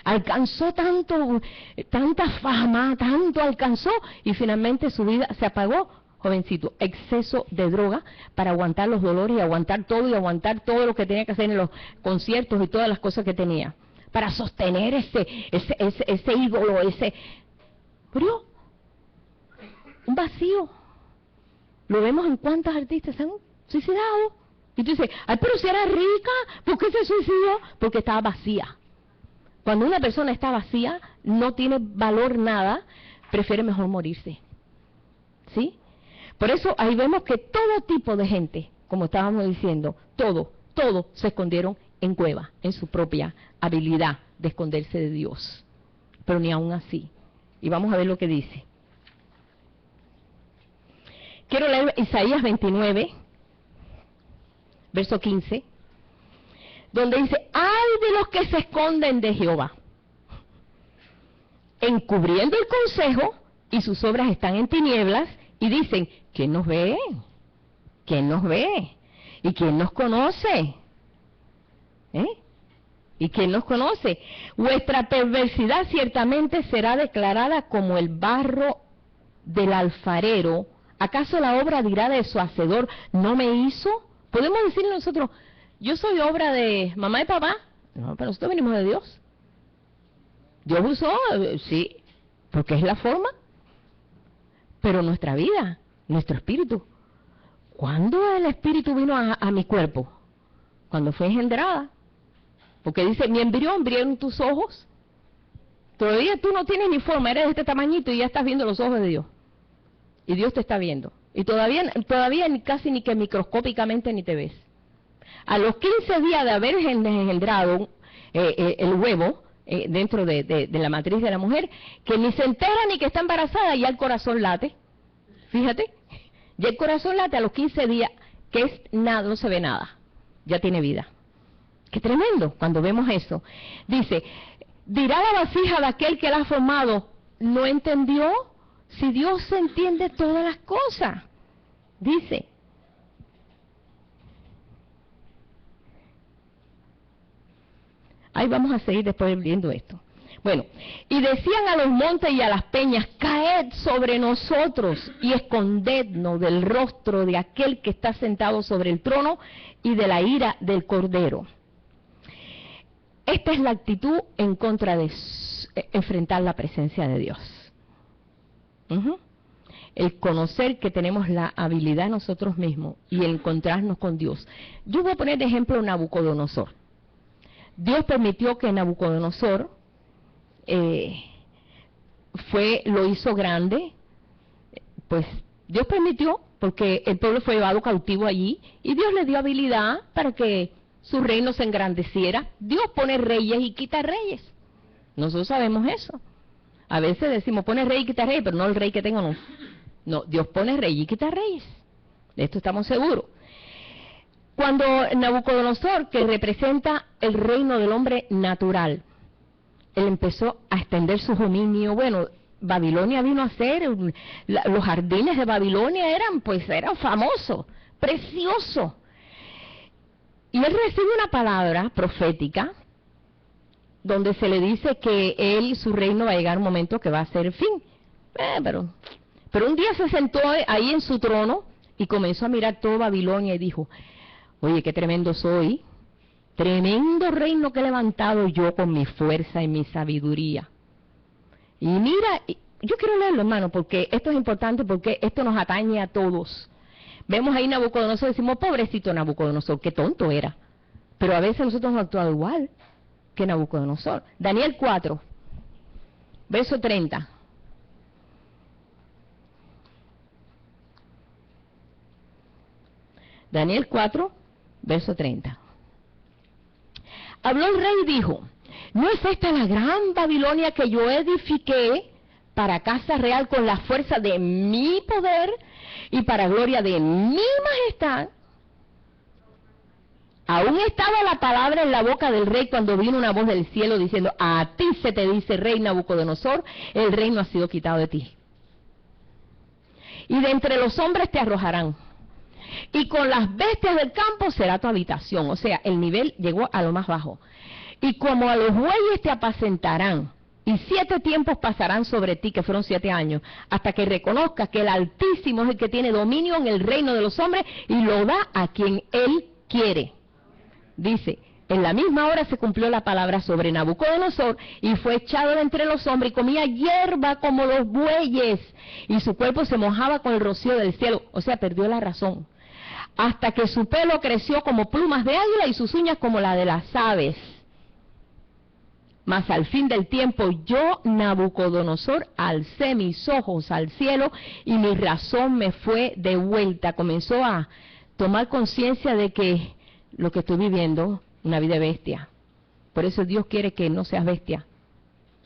Alcanzó tanta fama, tanto alcanzó y finalmente su vida se apagó. Jovencito, exceso de droga para aguantar los dolores y aguantar todo lo que tenía que hacer en los conciertos y todas las cosas que tenía. Para sostener ese ídolo, murió. Un vacío. Lo vemos en cuántos artistas se han suicidado. Y tú dices, ay, pero si era rica, ¿por qué se suicidó? Porque estaba vacía. Cuando una persona está vacía, no tiene valor nada, prefiere mejor morirse. ¿Sí? Por eso ahí vemos que todo tipo de gente, como estábamos diciendo, todo se escondieron en cuevas, en su propia habilidad de esconderse de Dios. Pero ni aún así. Y vamos a ver lo que dice. Quiero leer Isaías 29, verso 15, donde dice, ¡ay de los que se esconden de Jehová! Encubriendo el consejo, y sus obras están en tinieblas, y dicen, ¿quién nos ve? ¿Quién nos ve? ¿Y quién nos conoce? ¿Y quién nos conoce? Vuestra perversidad ciertamente será declarada como el barro del alfarero. ¿Acaso la obra dirá de su hacedor, no me hizo? Podemos decir nosotros, yo soy obra de mamá y papá. No, pero nosotros venimos de Dios. Dios usó, sí, porque es la forma. Pero nuestra vida, nuestro espíritu. ¿Cuándo el espíritu vino a mi cuerpo? Cuando fue engendrada. Porque dice, mi embrión en tus ojos. Todavía tú no tienes ni forma, eres de este tamañito y ya estás viendo los ojos de Dios. Y Dios te está viendo. Y todavía casi ni que microscópicamente ni te ves. A los 15 días de haber engendrado el huevo, dentro de la matriz de la mujer, que ni se entera ni que está embarazada, ya el corazón late. Fíjate, ya el corazón late a los 15 días, que es nada, no se ve nada, ya tiene vida. Qué tremendo cuando vemos eso. Dice, dirá la vasija de aquel que la ha formado, ¿no entendió? Si Dios entiende todas las cosas. Dice, ahí vamos a seguir después viendo esto. Bueno, y decían a los montes y a las peñas, caed sobre nosotros y escondednos del rostro de aquel que está sentado sobre el trono y de la ira del Cordero. Esta es la actitud en contra de enfrentar la presencia de Dios. El conocer que tenemos la habilidad nosotros mismos y el encontrarnos con Dios. Yo voy a poner de ejemplo Nabucodonosor. Dios permitió que Nabucodonosor lo hizo grande, pues Dios permitió, porque el pueblo fue llevado cautivo allí, y Dios le dio habilidad para que su reino se engrandeciera. Dios pone reyes y quita reyes. Nosotros sabemos eso. A veces decimos, pone rey y quita rey, pero no el rey que tengo, no. No, Dios pone rey y quita reyes. De esto estamos seguros. Cuando Nabucodonosor, que representa el reino del hombre natural, él empezó a extender su dominio. Bueno, Babilonia vino a ser, los jardines de Babilonia eran famosos, preciosos. Y él recibe una palabra profética donde se le dice que él y su reino va a llegar un momento que va a ser el fin. Pero un día se sentó ahí en su trono y comenzó a mirar todo Babilonia y dijo, oye, qué tremendo soy, tremendo reino que he levantado yo con mi fuerza y mi sabiduría. Y mira, yo quiero leerlo, hermano, porque esto es importante, porque esto nos atañe a todos. Vemos ahí Nabucodonosor, decimos, pobrecito Nabucodonosor, qué tonto era. Pero a veces nosotros hemos actuado igual que Nabucodonosor. Daniel 4, verso 30. Daniel 4, verso 30. Habló el rey y dijo, ¿no es esta la gran Babilonia que yo edifiqué para casa real con la fuerza de mi poder y para gloria de mi majestad? Aún estaba la palabra en la boca del rey cuando vino una voz del cielo diciendo, a ti se te dice, rey Nabucodonosor, el reino ha sido quitado de ti. Y de entre los hombres te arrojarán. Y con las bestias del campo será tu habitación. O sea, el nivel llegó a lo más bajo. Y como a los bueyes te apacentarán. Y 7 tiempos pasarán sobre ti, que fueron 7 años, hasta que reconozcas que el Altísimo es el que tiene dominio en el reino de los hombres y lo da a quien Él quiere. Dice, en la misma hora se cumplió la palabra sobre Nabucodonosor y fue echado de entre los hombres y comía hierba como los bueyes y su cuerpo se mojaba con el rocío del cielo. O sea, perdió la razón. Hasta que su pelo creció como plumas de águila y sus uñas como la de las aves. Mas al fin del tiempo yo, Nabucodonosor, alcé mis ojos al cielo y mi razón me fue de vuelta. Comenzó a tomar conciencia de que lo que estoy viviendo, una vida bestia. Por eso Dios quiere que no seas bestia,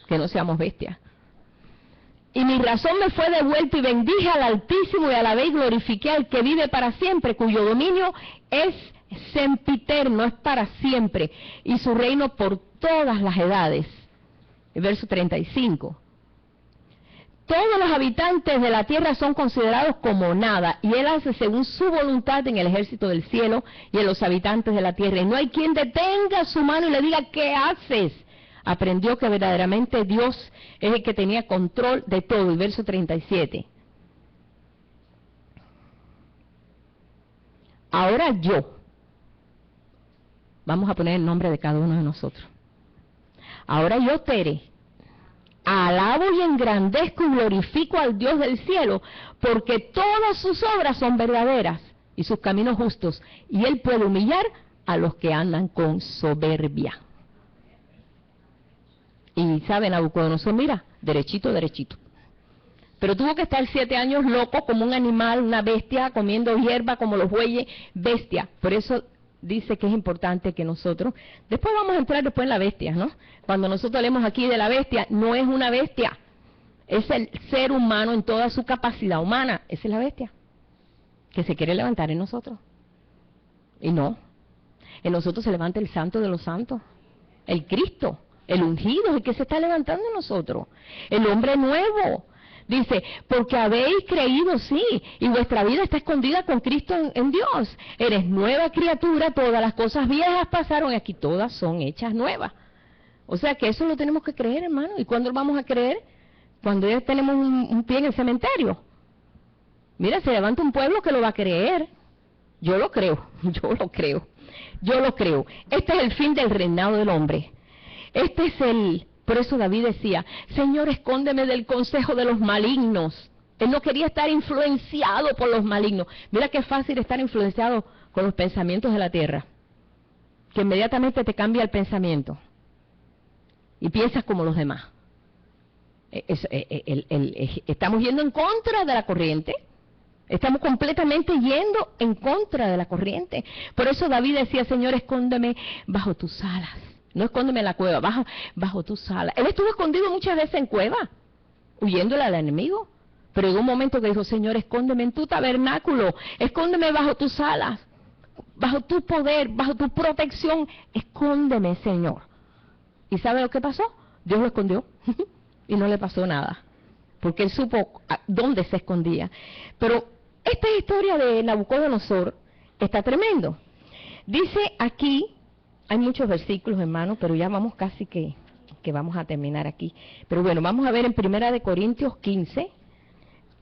que no seamos bestias. Y mi razón me fue de vuelta y bendije al Altísimo y alabé y glorifiqué al que vive para siempre, cuyo dominio es sempiterno, es para siempre, y su reino por todas las edades. El verso 35. Todos los habitantes de la tierra son considerados como nada, y Él hace según su voluntad en el ejército del cielo y en los habitantes de la tierra. Y no hay quien detenga su mano y le diga, ¿qué haces? Aprendió que verdaderamente Dios es el que tenía control de todo. El verso 37. Ahora yo, vamos a poner el nombre de cada uno de nosotros. Ahora yo, Tere, alabo y engrandezco y glorifico al Dios del cielo, porque todas sus obras son verdaderas y sus caminos justos, y Él puede humillar a los que andan con soberbia. Y saben, Nabucodonosor, mira, derechito, derechito. Pero tuvo que estar 7 años loco como un animal, una bestia, comiendo hierba como los bueyes, bestia. Por eso dice que es importante que nosotros, después vamos a entrar después en la bestia, ¿no? Cuando nosotros hablemos aquí de la bestia, no es una bestia, es el ser humano en toda su capacidad humana, esa es la bestia, que se quiere levantar en nosotros. Y no, en nosotros se levanta el santo de los santos, el Cristo, el ungido, es el que se está levantando en nosotros, el hombre nuevo. Dice, porque habéis creído, sí, y vuestra vida está escondida con Cristo en Dios. Eres nueva criatura, todas las cosas viejas pasaron y aquí todas son hechas nuevas. O sea que eso lo tenemos que creer, hermano. ¿Y cuándo lo vamos a creer? Cuando ya tenemos un pie en el cementerio. Mira, se levanta un pueblo que lo va a creer. Yo lo creo, yo lo creo, yo lo creo. Este es el fin del reinado del hombre. Este es el... Por eso David decía, Señor, escóndeme del consejo de los malignos. Él no quería estar influenciado por los malignos. Mira qué fácil estar influenciado con los pensamientos de la tierra. Que inmediatamente te cambia el pensamiento. Y piensas como los demás. Estamos yendo en contra de la corriente. Estamos completamente yendo en contra de la corriente. Por eso David decía, Señor, escóndeme bajo tus alas. No escóndeme en la cueva, bajo tus alas. Él estuvo escondido muchas veces en cueva, huyéndole al enemigo. Pero en un momento que dijo, Señor, escóndeme en tu tabernáculo, escóndeme bajo tus alas, bajo tu poder, bajo tu protección, escóndeme, Señor. ¿Y sabe lo que pasó? Dios lo escondió y no le pasó nada, porque él supo dónde se escondía. Pero esta historia de Nabucodonosor está tremendo. Dice aquí... Hay muchos versículos, hermano, pero ya vamos casi que vamos a terminar aquí. Pero bueno, vamos a ver en 1 Corintios 15,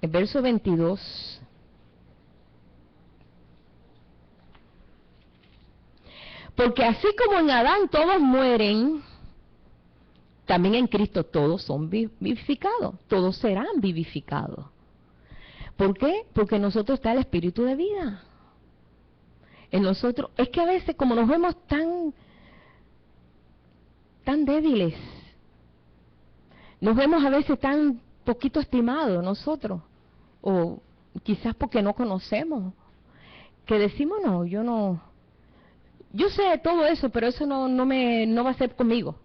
el verso 22. Porque así como en Adán todos mueren, también en Cristo todos son vivificados, todos serán vivificados. ¿Por qué? Porque en nosotros está el espíritu de vida. En nosotros, es que a veces como nos vemos tan débiles, nos vemos a veces tan poquito estimados nosotros, o quizás porque no conocemos, que decimos no, yo sé de todo eso, pero eso no va a ser conmigo.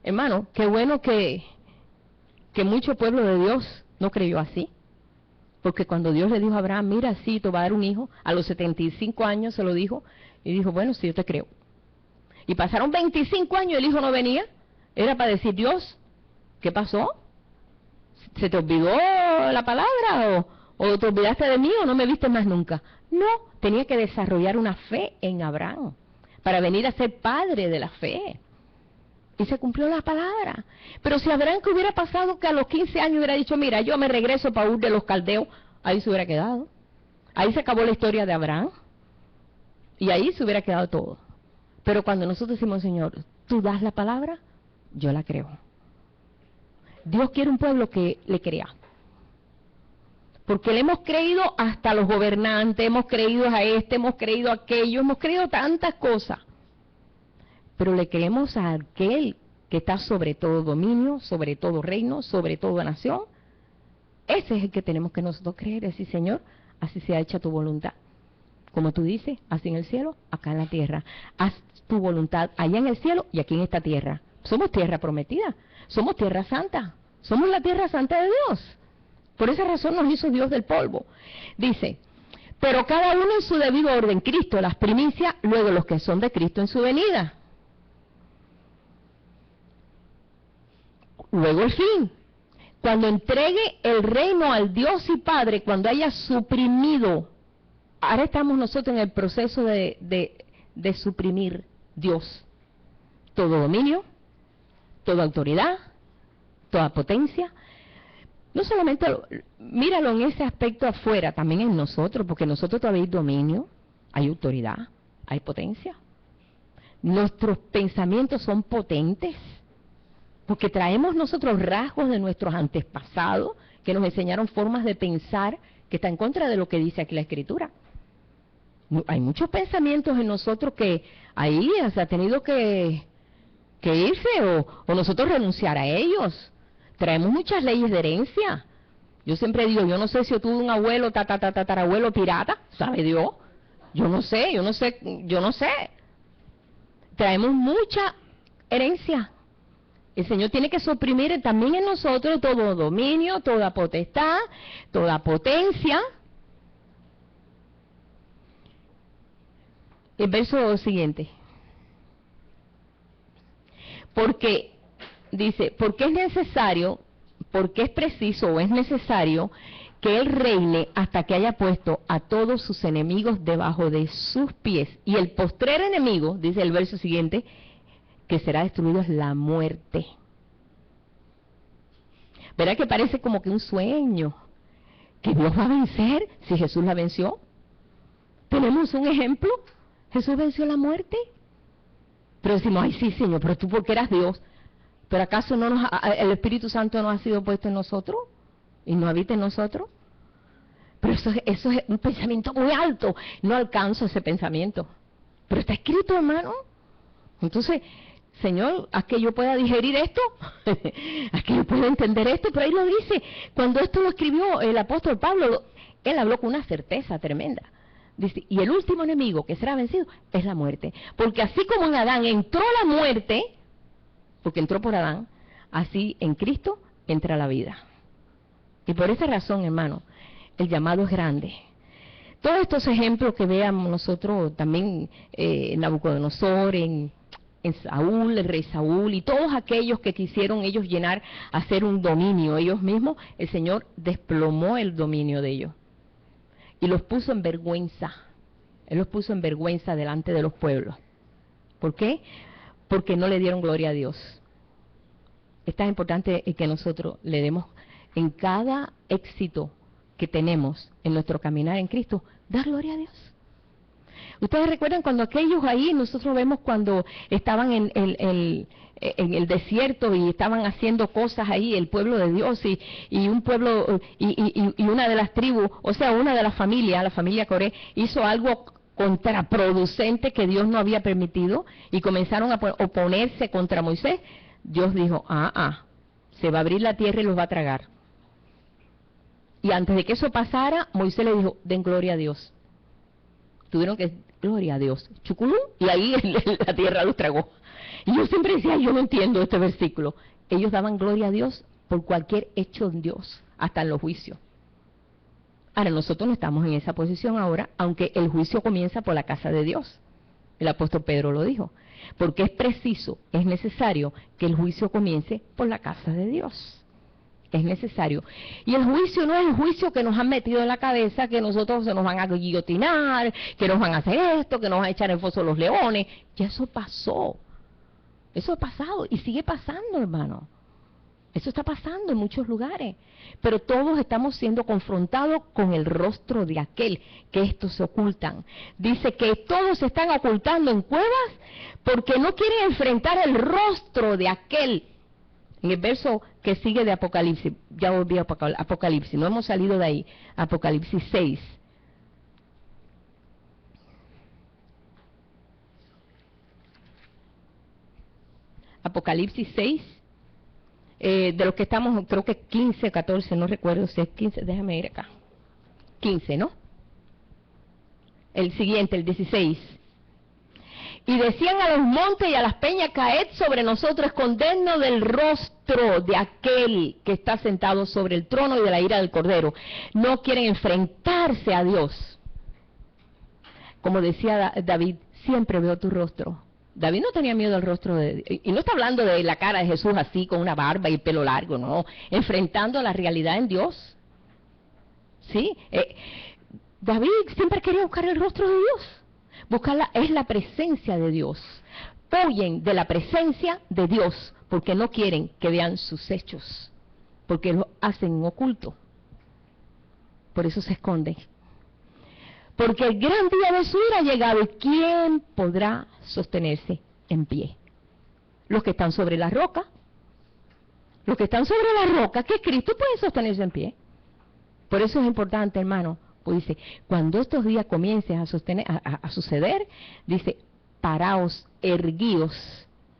Hermano, qué bueno que mucho pueblo de Dios no creyó así. Porque cuando Dios le dijo a Abraham, mira, sí, te va a dar un hijo, a los 75 años se lo dijo, y dijo, bueno, sí, yo te creo. Y pasaron 25 años y el hijo no venía. Era para decir, Dios, ¿qué pasó? ¿Se te olvidó la palabra? ¿O te olvidaste de mí o no me viste más nunca? No, tenía que desarrollar una fe en Abraham para venir a ser padre de la fe. Y se cumplió la palabra. Pero si Abraham que hubiera pasado que a los 15 años hubiera dicho, mira, yo me regreso para Ur de los Caldeos, ahí se hubiera quedado. Ahí se acabó la historia de Abraham. Y ahí se hubiera quedado todo. Pero cuando nosotros decimos, Señor, tú das la palabra, yo la creo. Dios quiere un pueblo que le crea. Porque le hemos creído hasta los gobernantes, hemos creído a este, hemos creído a aquello, hemos creído tantas cosas. Pero le creemos a aquel que está sobre todo dominio, sobre todo reino, sobre toda nación. Ese es el que tenemos que nosotros creer, decir, Señor, así sea hecha tu voluntad. Como tú dices, así en el cielo, acá en la tierra. Haz tu voluntad allá en el cielo y aquí en esta tierra. Somos tierra prometida, somos tierra santa, somos la tierra santa de Dios. Por esa razón nos hizo Dios del polvo. Dice, pero cada uno en su debido orden, Cristo las primicias, luego los que son de Cristo en su venida. Luego el fin, cuando entregue el reino al Dios y Padre, cuando haya suprimido, ahora estamos nosotros en el proceso de suprimir Dios, todo dominio, toda autoridad, toda potencia. No solamente, míralo en ese aspecto afuera, también en nosotros, porque nosotros todavía hay dominio, hay autoridad, hay potencia. Nuestros pensamientos son potentes. Porque traemos nosotros rasgos de nuestros antepasados que nos enseñaron formas de pensar que están en contra de lo que dice aquí la Escritura. Hay muchos pensamientos en nosotros que ahí se ha tenido que irse o nosotros renunciar a ellos. Traemos muchas leyes de herencia. Yo siempre digo, yo no sé si yo tuve un abuelo, tatarabuelo pirata, ¿sabe Dios? Yo no sé. Traemos mucha herencia. El Señor tiene que suprimir también en nosotros todo dominio, toda potestad, toda potencia. El verso siguiente. Porque, dice, porque es necesario, porque es preciso o es necesario que Él reine hasta que haya puesto a todos sus enemigos debajo de sus pies. Y el postrer enemigo, dice el verso siguiente, que será destruido es la muerte. ¿Verdad que parece como que un sueño? Que Dios va a vencer si Jesús la venció. ¿Tenemos un ejemplo? Jesús venció la muerte. Pero decimos, ay sí, Señor, pero tú porque eras Dios. ¿Pero acaso el Espíritu Santo no ha sido puesto en nosotros? ¿Y no habita en nosotros? Pero eso es un pensamiento muy alto. No alcanzo ese pensamiento. Pero está escrito, hermano. Entonces, Señor, haz que yo pueda digerir esto, haz que yo pueda entender esto, pero ahí lo dice. Cuando esto lo escribió el apóstol Pablo, él habló con una certeza tremenda. Dice, y el último enemigo que será vencido es la muerte. Porque así como en Adán entró la muerte, porque entró por Adán, así en Cristo entra la vida. Y por esa razón, hermano, el llamado es grande. Todos estos ejemplos que veamos nosotros también en Nabucodonosor, en Saúl, el rey Saúl, y todos aquellos que quisieron ellos llenar, hacer un dominio ellos mismos, el Señor desplomó el dominio de ellos. Y los puso en vergüenza. Él los puso en vergüenza delante de los pueblos. ¿Por qué? Porque no le dieron gloria a Dios. Es tan importante que nosotros le demos en cada éxito que tenemos en nuestro caminar en Cristo, dar gloria a Dios. Ustedes recuerdan cuando aquellos ahí, nosotros vemos cuando estaban en el desierto y estaban haciendo cosas ahí, el pueblo de Dios y un pueblo, y una de las tribus, o sea, una de las familias, la familia Coré, hizo algo contraproducente que Dios no había permitido y comenzaron a oponerse contra Moisés. Dios dijo, se va a abrir la tierra y los va a tragar. Y antes de que eso pasara, Moisés le dijo, den gloria a Dios. Tuvieron que, gloria a Dios, chuculú, y ahí la tierra los tragó. Y yo siempre decía, yo no entiendo este versículo. Ellos daban gloria a Dios por cualquier hecho en Dios, hasta en los juicios. Ahora, nosotros no estamos en esa posición ahora, aunque el juicio comienza por la casa de Dios. El apóstol Pedro lo dijo. Porque es preciso, es necesario que el juicio comience por la casa de Dios. Es necesario. Y el juicio no es el juicio que nos han metido en la cabeza, que nosotros se nos van a guillotinar, que nos van a hacer esto, que nos van a echar en foso los leones. Ya eso pasó. Eso ha pasado y sigue pasando, hermano. Eso está pasando en muchos lugares. Pero todos estamos siendo confrontados con el rostro de aquel que estos se ocultan. Dice que todos se están ocultando en cuevas porque no quieren enfrentar el rostro de aquel. En el verso que sigue de Apocalipsis, ya volví a Apocalipsis, no hemos salido de ahí, Apocalipsis 6. Apocalipsis 6, de los que estamos, creo que 15, 14, no recuerdo si es 15, déjame ir acá. 15, ¿no? El siguiente, el 16. Y decían a los montes y a las peñas, caed sobre nosotros, escondernos del rostro de aquel que está sentado sobre el trono y de la ira del Cordero. No quieren enfrentarse a Dios. Como decía David, siempre veo tu rostro. David no tenía miedo al rostro de Dios. Y no está hablando de la cara de Jesús así, con una barba y el pelo largo, no. Enfrentando la realidad en Dios. ¿Sí? David siempre quería buscar el rostro de Dios. Buscarla es la presencia de Dios. Huyen de la presencia de Dios porque no quieren que vean sus hechos, porque lo hacen en oculto. Por eso se esconden. Porque el gran día de su ira ha llegado, y ¿quién podrá sostenerse en pie? Los que están sobre la roca. Los que están sobre la roca, que Cristo puede sostenerse en pie. Por eso es importante, hermano. Pues dice, cuando estos días comiencen a suceder, dice, paraos, erguíos,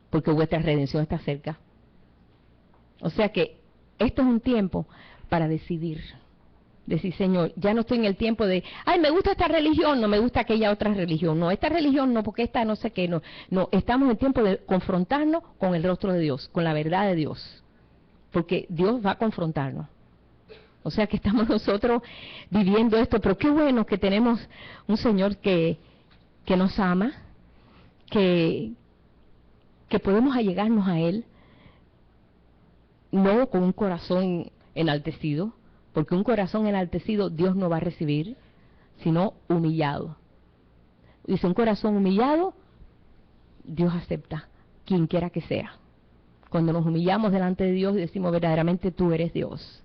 porque vuestra redención está cerca. O sea que esto es un tiempo para decidir. Decir, Señor, ya no estoy en el tiempo de, ay, me gusta esta religión, no me gusta aquella otra religión. No, esta religión no, porque esta no sé qué. No, no, estamos en el tiempo de confrontarnos con el rostro de Dios, con la verdad de Dios. Porque Dios va a confrontarnos. O sea que estamos nosotros viviendo esto, pero qué bueno que tenemos un Señor que nos ama, que podemos allegarnos a Él, no con un corazón enaltecido, porque un corazón enaltecido Dios no va a recibir, sino humillado. Dice, un corazón humillado, Dios acepta, quien quiera que sea. Cuando nos humillamos delante de Dios y decimos, verdaderamente tú eres Dios.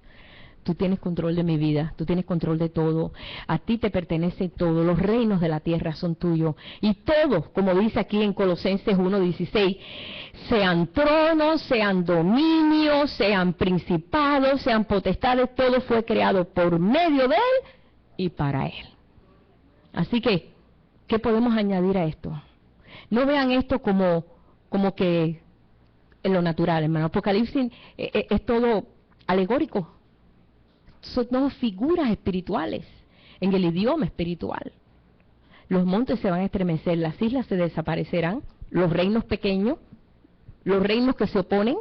Tú tienes control de mi vida, tú tienes control de todo, a ti te pertenece todo, los reinos de la tierra son tuyos. Y todo, como dice aquí en Colosenses 1:16, sean tronos, sean dominios, sean principados, sean potestades, todo fue creado por medio de Él y para Él. Así que, ¿qué podemos añadir a esto? No vean esto como que en lo natural, hermano. Apocalipsis es todo alegórico. Son figuras espirituales, en el idioma espiritual. Los montes se van a estremecer, las islas se desaparecerán, los reinos pequeños, los reinos que se oponen.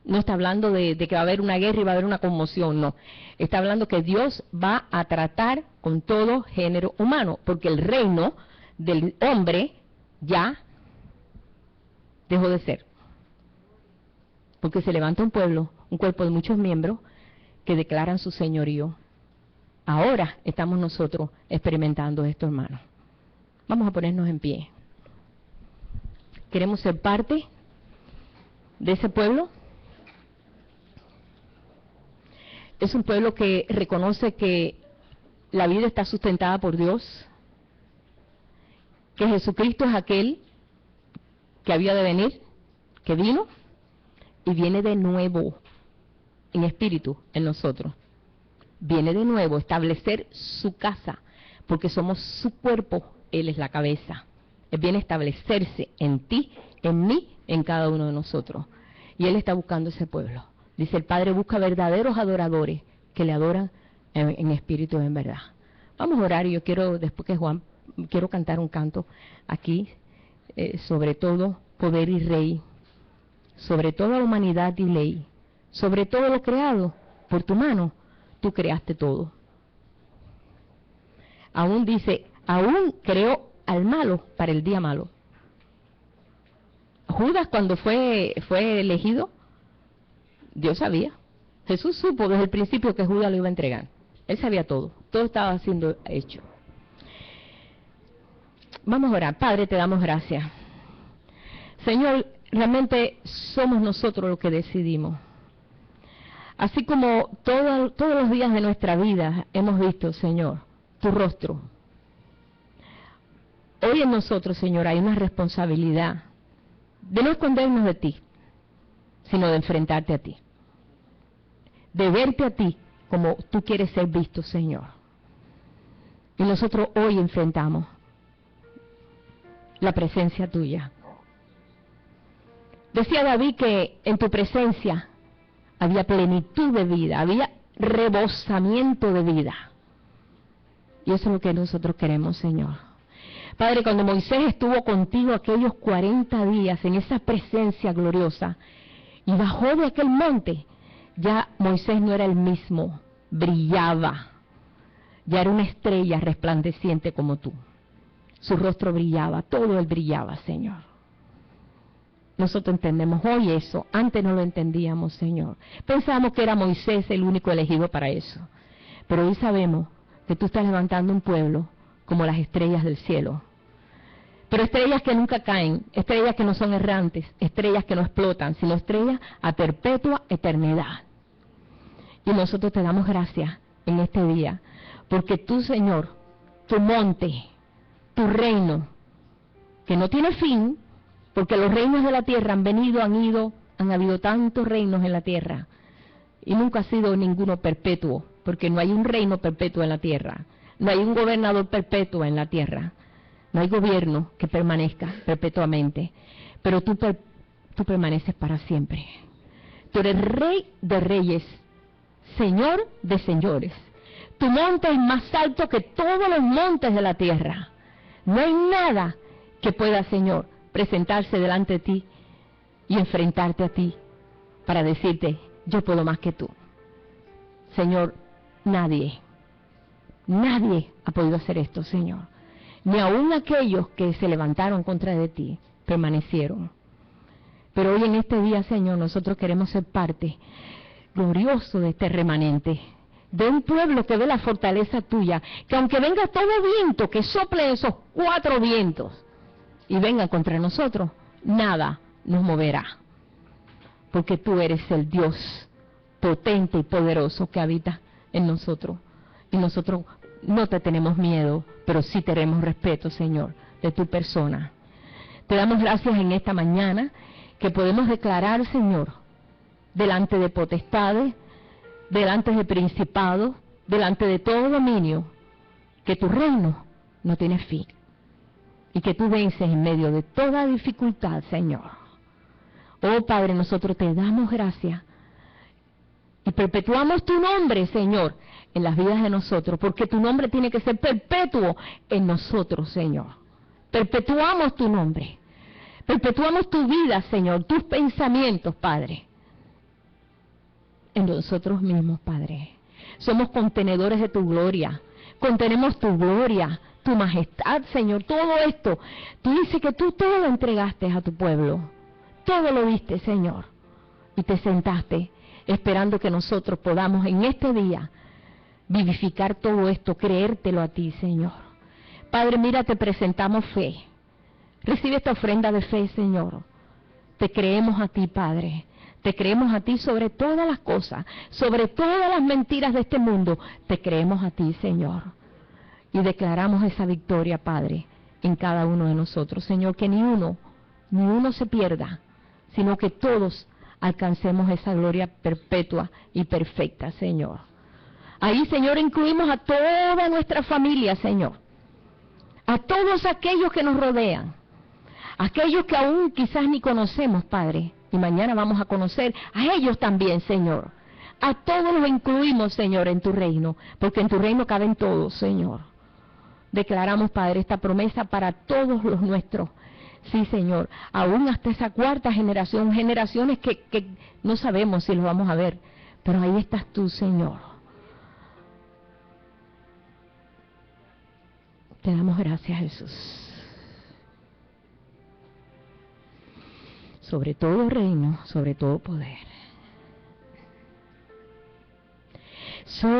No está hablando de que va a haber una guerra y va a haber una conmoción, no. Está hablando que Dios va a tratar con todo género humano, porque el reino del hombre ya dejó de ser. Porque se levanta un pueblo, un cuerpo de muchos miembros, que declaran su señorío. Ahora estamos nosotros experimentando esto, hermanos. Vamos a ponernos en pie. ¿Queremos ser parte de ese pueblo? Es un pueblo que reconoce que la vida está sustentada por Dios, que Jesucristo es aquel que había de venir, que vino y viene de nuevo en espíritu en nosotros. Viene de nuevo a establecer su casa, porque somos su cuerpo, Él es la cabeza. Él viene a establecerse en ti, en mí, en cada uno de nosotros. Y Él está buscando ese pueblo. Dice, el Padre busca verdaderos adoradores que le adoran en espíritu y en verdad. Vamos a orar, y yo quiero, después que Juan, quiero cantar un canto aquí, sobre todo poder y rey, sobre toda humanidad y ley, sobre todo lo creado por tu mano, tú creaste todo. Aún dice, aún creó al malo para el día malo. Judas, cuando fue elegido, Dios sabía. Jesús supo desde el principio que Judas lo iba a entregar. Él sabía todo. Todo estaba siendo hecho. Vamos a orar. Padre, te damos gracias. Señor, realmente somos nosotros los que decidimos. Así como todos los días de nuestra vida hemos visto, Señor, tu rostro. Hoy en nosotros, Señor, hay una responsabilidad de no escondernos de ti, sino de enfrentarte a ti. De verte a ti como tú quieres ser visto, Señor. Y nosotros hoy enfrentamos la presencia tuya. Decía David que en tu presencia había plenitud de vida, había rebosamiento de vida. Y eso es lo que nosotros queremos, Señor. Padre, cuando Moisés estuvo contigo aquellos 40 días en esa presencia gloriosa y bajó de aquel monte, ya Moisés no era el mismo, brillaba. Ya era una estrella resplandeciente como tú. Su rostro brillaba, todo él brillaba, Señor. Nosotros entendemos hoy eso, antes no lo entendíamos, Señor. Pensábamos que era Moisés el único elegido para eso. Pero hoy sabemos que tú estás levantando un pueblo como las estrellas del cielo. Pero estrellas que nunca caen, estrellas que no son errantes, estrellas que no explotan, sino estrellas a perpetua eternidad. Y nosotros te damos gracias en este día, porque tú, Señor, tu monte, tu reino, que no tiene fin, porque los reinos de la tierra han venido, han ido, han habido tantos reinos en la tierra, y nunca ha sido ninguno perpetuo, porque no hay un reino perpetuo en la tierra, no hay un gobernador perpetuo en la tierra, no hay gobierno que permanezca perpetuamente, pero tú permaneces para siempre. Tú eres Rey de reyes, Señor de señores. Tu monte es más alto que todos los montes de la tierra. No hay nada que pueda, Señor, presentarse delante de ti y enfrentarte a ti para decirte, yo puedo más que tú. Señor, nadie ha podido hacer esto, Señor. Ni aun aquellos que se levantaron contra de ti permanecieron. Pero hoy en este día, Señor, nosotros queremos ser parte glorioso de este remanente, de un pueblo que ve la fortaleza tuya, que aunque venga todo viento, que sople esos 4 vientos y venga contra nosotros, nada nos moverá, porque tú eres el Dios potente y poderoso que habita en nosotros, y nosotros no te tenemos miedo, pero sí tenemos respeto, Señor, de tu persona. Te damos gracias en esta mañana, que podemos declarar, Señor, delante de potestades, delante de principados, delante de todo dominio, que tu reino no tiene fin, y que tú vences en medio de toda dificultad, Señor. Oh Padre, nosotros te damos gracias y perpetuamos tu nombre, Señor, en las vidas de nosotros, porque tu nombre tiene que ser perpetuo en nosotros, Señor. Perpetuamos tu nombre, perpetuamos tu vida, Señor, tus pensamientos, Padre, en nosotros mismos, Padre. Somos contenedores de tu gloria, contenemos tu gloria, tu majestad, Señor, todo esto. Tú dices que tú todo lo entregaste a tu pueblo, todo lo diste, Señor, y te sentaste esperando que nosotros podamos en este día vivificar todo esto, creértelo a ti, Señor. Padre, mira, te presentamos fe. Recibe esta ofrenda de fe, Señor. Te creemos a ti, Padre. Te creemos a ti sobre todas las cosas, sobre todas las mentiras de este mundo. Te creemos a ti, Señor. Y declaramos esa victoria, Padre, en cada uno de nosotros, Señor, que ni uno se pierda, sino que todos alcancemos esa gloria perpetua y perfecta, Señor. Ahí, Señor, incluimos a toda nuestra familia, Señor, a todos aquellos que nos rodean, aquellos que aún quizás ni conocemos, Padre, y mañana vamos a conocer a ellos también, Señor. A todos los incluimos, Señor, en tu reino, porque en tu reino caben todos, Señor. Declaramos, Padre, esta promesa para todos los nuestros. Sí, Señor, aún hasta esa cuarta generación, generaciones que no sabemos si los vamos a ver, pero ahí estás tú, Señor. Te damos gracias, Jesús. Sobre todo reino, sobre todo poder.